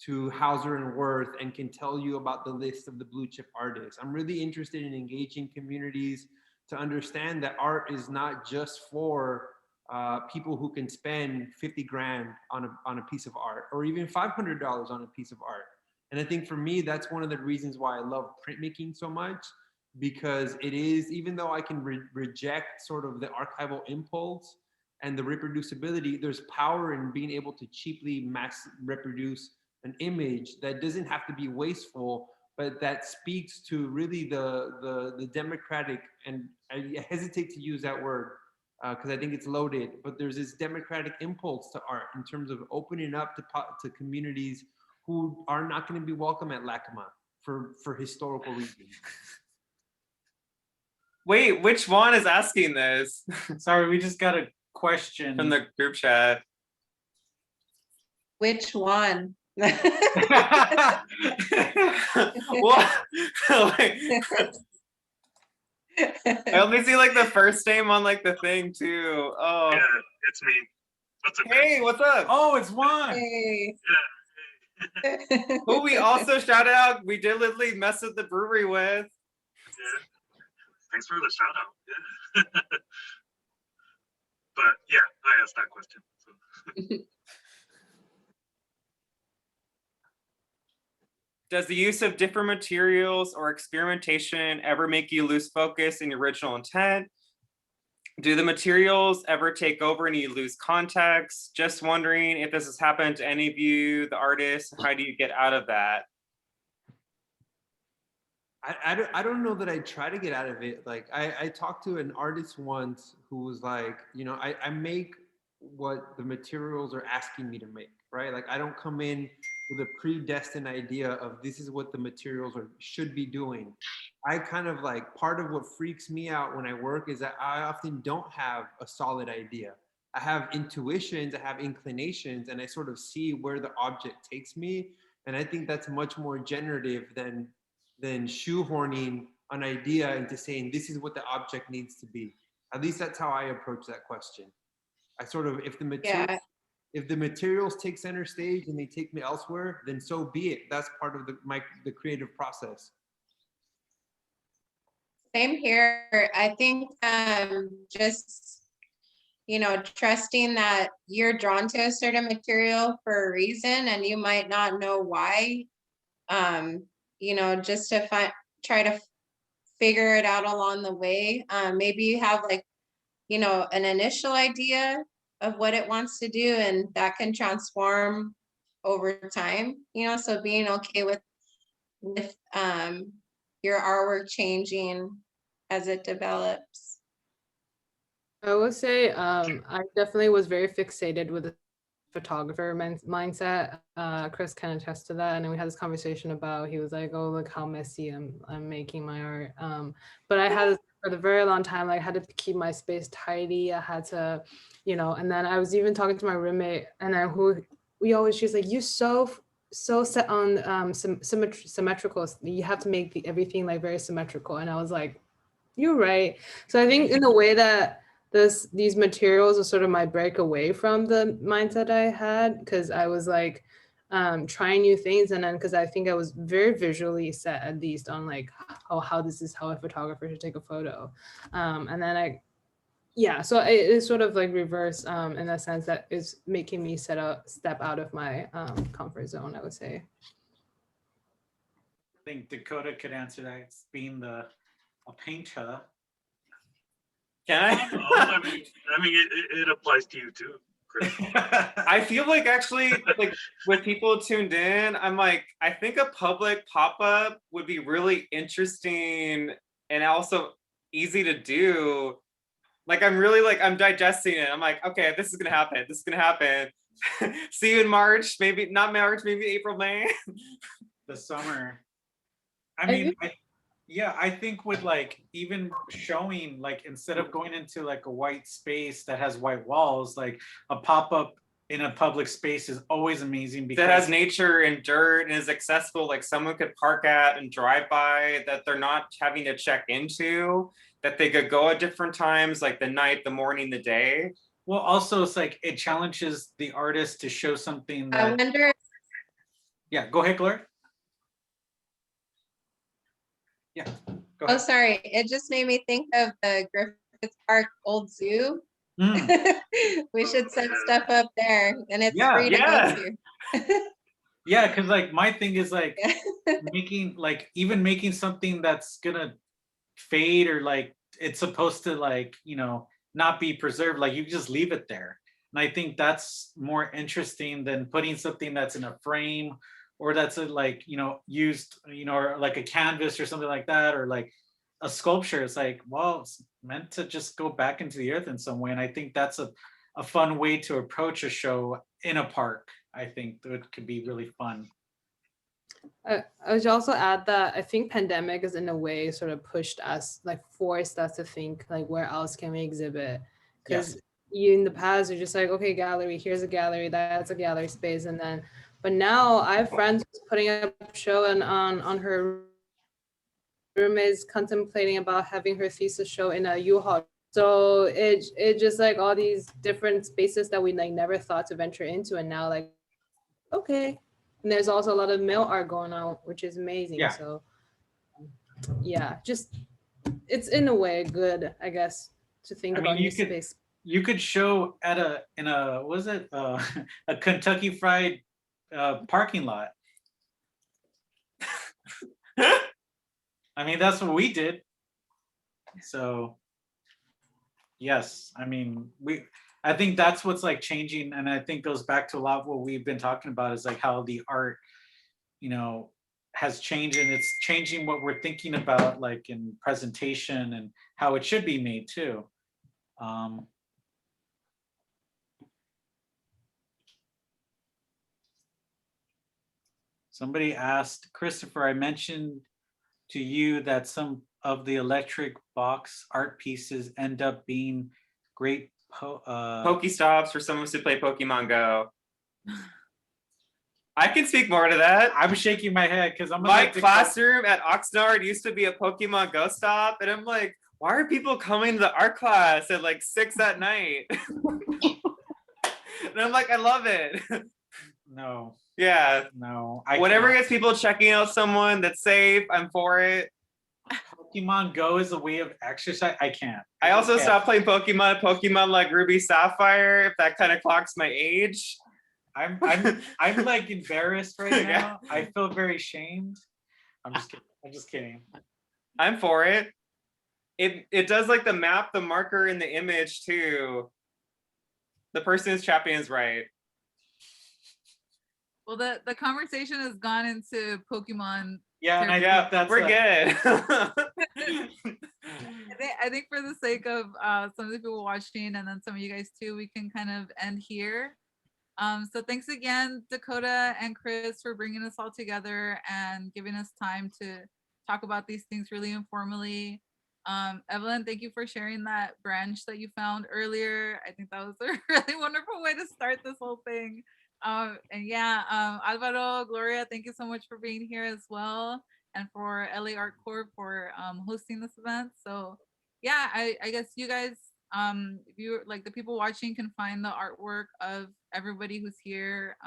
[SPEAKER 7] to Hauser and Wirth and can tell you about the list of the blue chip artists. I'm really interested in engaging communities to understand that art is not just for people who can spend 50 grand on a piece of art, or even $500 on a piece of art. And I think for me, that's one of the reasons why I love printmaking so much, because it is, even though I can reject sort of the archival impulse and the reproducibility, there's power in being able to cheaply mass reproduce an image that doesn't have to be wasteful, but that speaks to really the democratic, and I hesitate to use that word because I think it's loaded, but there's this democratic impulse to art in terms of opening up to communities who are not going to be welcome at LACMA for historical reasons.
[SPEAKER 1] Wait, which one is asking this?
[SPEAKER 3] Sorry, we just got a question
[SPEAKER 1] from the group chat.
[SPEAKER 5] Which one?
[SPEAKER 1] What? I only see like the first name on like the thing too. Oh,
[SPEAKER 12] yeah, it's me. What's up?
[SPEAKER 1] Hey, what's up?
[SPEAKER 3] Oh, it's Juan.
[SPEAKER 5] Hey.
[SPEAKER 12] Yeah.
[SPEAKER 1] Who we also shouted out, we did literally mess with the brewery with.
[SPEAKER 12] Yeah. Thanks for the shout out. Yeah. But yeah, I asked that question. So.
[SPEAKER 1] Does the use of different materials or experimentation ever make you lose focus in your original intent? Do the materials ever take over and you lose context? Just wondering if this has happened to any of you, the artists. How do you get out of that?
[SPEAKER 7] I don't know that I try to get out of it. Like I talked to an artist once who was like, you know, I make what the materials are asking me to make, right? Like I don't come in with a predestined idea of this is what the materials should be doing. I kind of like, part of what freaks me out when I work is that I often don't have a solid idea. I have intuitions, I have inclinations, and I sort of see where the object takes me. And I think that's much more generative than shoehorning an idea into saying this is what the object needs to be. At least that's how I approach that question. I sort of, if the materials take center stage and they take me elsewhere, then so be it. That's part of the creative process.
[SPEAKER 5] Same here. I think just, you know, trusting that you're drawn to a certain material for a reason and you might not know why. You know, just to try to figure it out along the way. Maybe you have like, you know, an initial idea of what it wants to do, and that can transform over time, you know, so being okay with your artwork changing as it develops.
[SPEAKER 6] I will say I definitely was very fixated with the photographer mindset. Chris can attest to that. And then we had this conversation about, he was like, oh, look how messy I'm making my art. But I had for the very long time, like I had to keep my space tidy. I had to, you know, and then I was even talking to my roommate, and then she's like, you so set on symmetrical. You have to make everything like very symmetrical. And I was like, you're right. So I think in the way that these materials are sort of my break away from the mindset I had, because I was like trying new things, and then because I think I was very visually set, at least on like, oh, how this is how a photographer should take a photo, and then so it's sort of like reverse in the sense that it's making me step out of my comfort zone, I would say.
[SPEAKER 3] I think Dakota could answer that. It's being a painter.
[SPEAKER 1] Can I?
[SPEAKER 12] I mean, it applies to you too, Chris.
[SPEAKER 1] I feel like actually, like with people tuned in, I'm like, I think a public pop-up would be really interesting and also easy to do. Like I'm digesting it. I'm like, okay, this is gonna happen. This is gonna happen. See you in March, maybe not March, maybe April, May.
[SPEAKER 3] The summer. I mean, I think with like even showing, like instead of going into like a white space that has white walls, like a pop-up in a public space is always amazing because
[SPEAKER 1] that has nature and dirt and is accessible, like someone could park at and drive by, that they're not having to check into, that they could go at different times, like the night, the morning, the day.
[SPEAKER 3] Well, also it's like it challenges the artist to show something that.
[SPEAKER 5] I wonder.
[SPEAKER 3] Yeah, go ahead, Gloria. Yeah. Go
[SPEAKER 5] Oh,
[SPEAKER 3] ahead.
[SPEAKER 5] sorry. It just made me think of the Griffith Park Old Zoo. We should set stuff up there, and it's free to go to.
[SPEAKER 3] Yeah, because like my thing is like making making something that's gonna fade, or like it's supposed to like, you know, not be preserved. Like you just leave it there, and I think that's more interesting than putting something that's in a frame, or that's like, you know, used, you know, or like a canvas or something like that, or like a sculpture. It's like, well, it's meant to just go back into the earth in some way. And I think that's a fun way to approach a show in a park. I think that could be really fun.
[SPEAKER 6] I would also add that I think pandemic is in a way sort of pushed us, like forced us to think like, where else can we exhibit? Because you in the past, you're just like, okay, gallery, here's a gallery, that's a gallery space. And then, but now I have friends putting up a show, and on her room is contemplating about having her thesis show in a U-Haul. So it just like all these different spaces that we like never thought to venture into, and now like, okay. And there's also a lot of mail art going on, which is amazing.
[SPEAKER 3] Yeah.
[SPEAKER 6] So yeah, just it's in a way good, I guess, to think about new space.
[SPEAKER 3] You could show at a Kentucky Fried parking lot. I mean, that's what we did. So yes, I mean, I think that's what's like changing, and I think goes back to a lot of what we've been talking about, is like how the art, you know, has changed, and it's changing what we're thinking about, like in presentation and how it should be made too. Somebody asked, Christopher, I mentioned to you that some of the electric box art pieces end up being great
[SPEAKER 1] Pokestops for someone who play Pokemon Go. I can speak more to that.
[SPEAKER 3] I'm shaking my head because
[SPEAKER 1] my classroom at Oxnard used to be a Pokemon Go stop, and I'm like, why are people coming to the art class at like 6 at night? And I'm like, I love it.
[SPEAKER 3] No.
[SPEAKER 1] Yeah.
[SPEAKER 3] No.
[SPEAKER 1] Whatever gets people checking out someone that's safe, I'm for it.
[SPEAKER 3] Pokemon Go is a way of exercise. I can't.
[SPEAKER 1] I also
[SPEAKER 3] can't.
[SPEAKER 1] stopped playing Pokemon like Ruby Sapphire, if that kind of clocks my age.
[SPEAKER 3] I'm like embarrassed right now.
[SPEAKER 1] Yeah.
[SPEAKER 3] I feel very shamed. I'm just kidding. I'm just kidding.
[SPEAKER 1] I'm for it. It does like the map, the marker in the image too. The person who's chatting is right.
[SPEAKER 4] Well, the conversation has gone into Pokemon.
[SPEAKER 3] Yeah, and I think that's
[SPEAKER 1] we're good.
[SPEAKER 4] I think for the sake of some of the people watching and then some of you guys too, we can kind of end here. So thanks again, Dakota and Chris, for bringing us all together and giving us time to talk about these things really informally. Evelyn, thank you for sharing that branch that you found earlier. I think that was a really wonderful way to start this whole thing. And yeah, Alvaro, Gloria, thank you so much for being here as well, and for LA Art Corp for hosting this event. So yeah, I guess you guys, if you like the people watching can find the artwork of everybody who's here.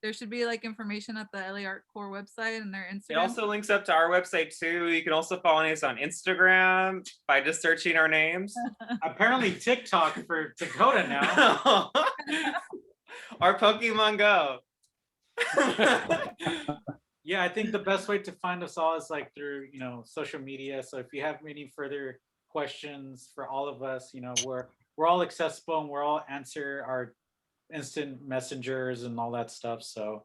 [SPEAKER 4] There should be like information at the LA Art Corps website and their Instagram.
[SPEAKER 1] It also links up to our website too. You can also follow us on Instagram by just searching our names.
[SPEAKER 3] Apparently TikTok for Dakota now.
[SPEAKER 1] Our Pokemon Go.
[SPEAKER 3] Yeah, I think the best way to find us all is like through, social media. So if you have any further questions for all of us, we're all accessible and we're all answer our instant messengers and all that stuff. So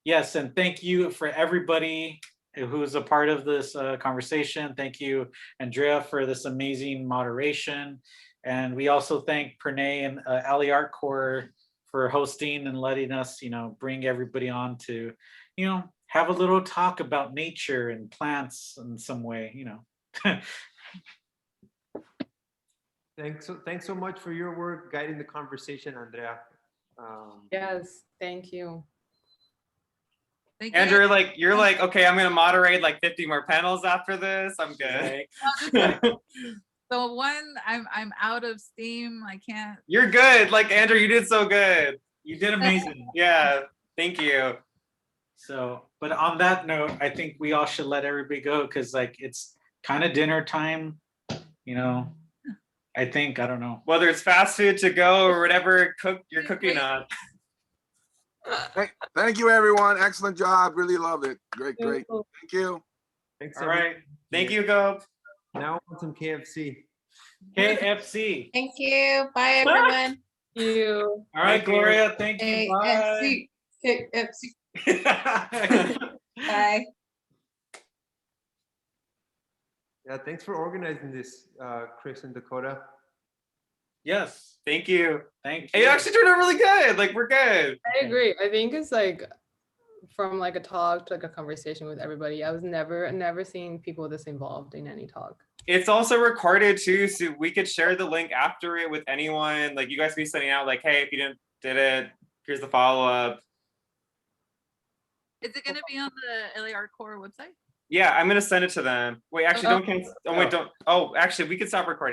[SPEAKER 3] yes, and thank you for everybody who's a part of this conversation. Thank you, Andrea, for this amazing moderation. And we also thank Pranay and LA Art Corps for hosting and letting us, bring everybody on to, have a little talk about nature and plants in some way,
[SPEAKER 7] Thanks so much for your work guiding the conversation, Andrea.
[SPEAKER 6] Yes, thank you.
[SPEAKER 4] Thank you.
[SPEAKER 1] Andrew, you're like, okay, I'm gonna moderate like 50 more panels after this. I'm good.
[SPEAKER 4] So I'm out of steam. I can't.
[SPEAKER 1] You're good. Like Andrew, you did so good.
[SPEAKER 3] You did amazing.
[SPEAKER 1] Yeah, thank you.
[SPEAKER 3] So, but on that note, I think we all should let everybody go because it's kind of dinner time, I think, I don't know.
[SPEAKER 1] Whether it's fast food to go or whatever you're cooking on.
[SPEAKER 8] Thank you, everyone. Excellent job. Really love it. Great. Thank you.
[SPEAKER 7] Thanks.
[SPEAKER 1] All right. Thank you, Go.
[SPEAKER 7] Now on some KFC.
[SPEAKER 3] KFC.
[SPEAKER 5] Thank you. Bye, everyone.
[SPEAKER 6] Thank you.
[SPEAKER 3] All right, Gloria. Thank you. Bye.
[SPEAKER 5] KFC. Bye.
[SPEAKER 7] Yeah, thanks for organizing this, Chris and Dakota.
[SPEAKER 3] Yes.
[SPEAKER 1] Thank you.
[SPEAKER 3] Thank you.
[SPEAKER 1] It actually turned out really good. Like, we're good.
[SPEAKER 6] I agree. I think it's from a talk to a conversation with everybody. I was never seeing people this involved in any talk.
[SPEAKER 1] It's also recorded too, so we could share the link after it with anyone. Like, you guys be sending out like, hey, if you did it, here's the follow-up.
[SPEAKER 4] Is it going to be on the LA Art Corps website?
[SPEAKER 1] Yeah, I'm gonna send it to them. Wait, actually, don't cancel. Oh, wait, don't. Oh, actually, we can stop recording right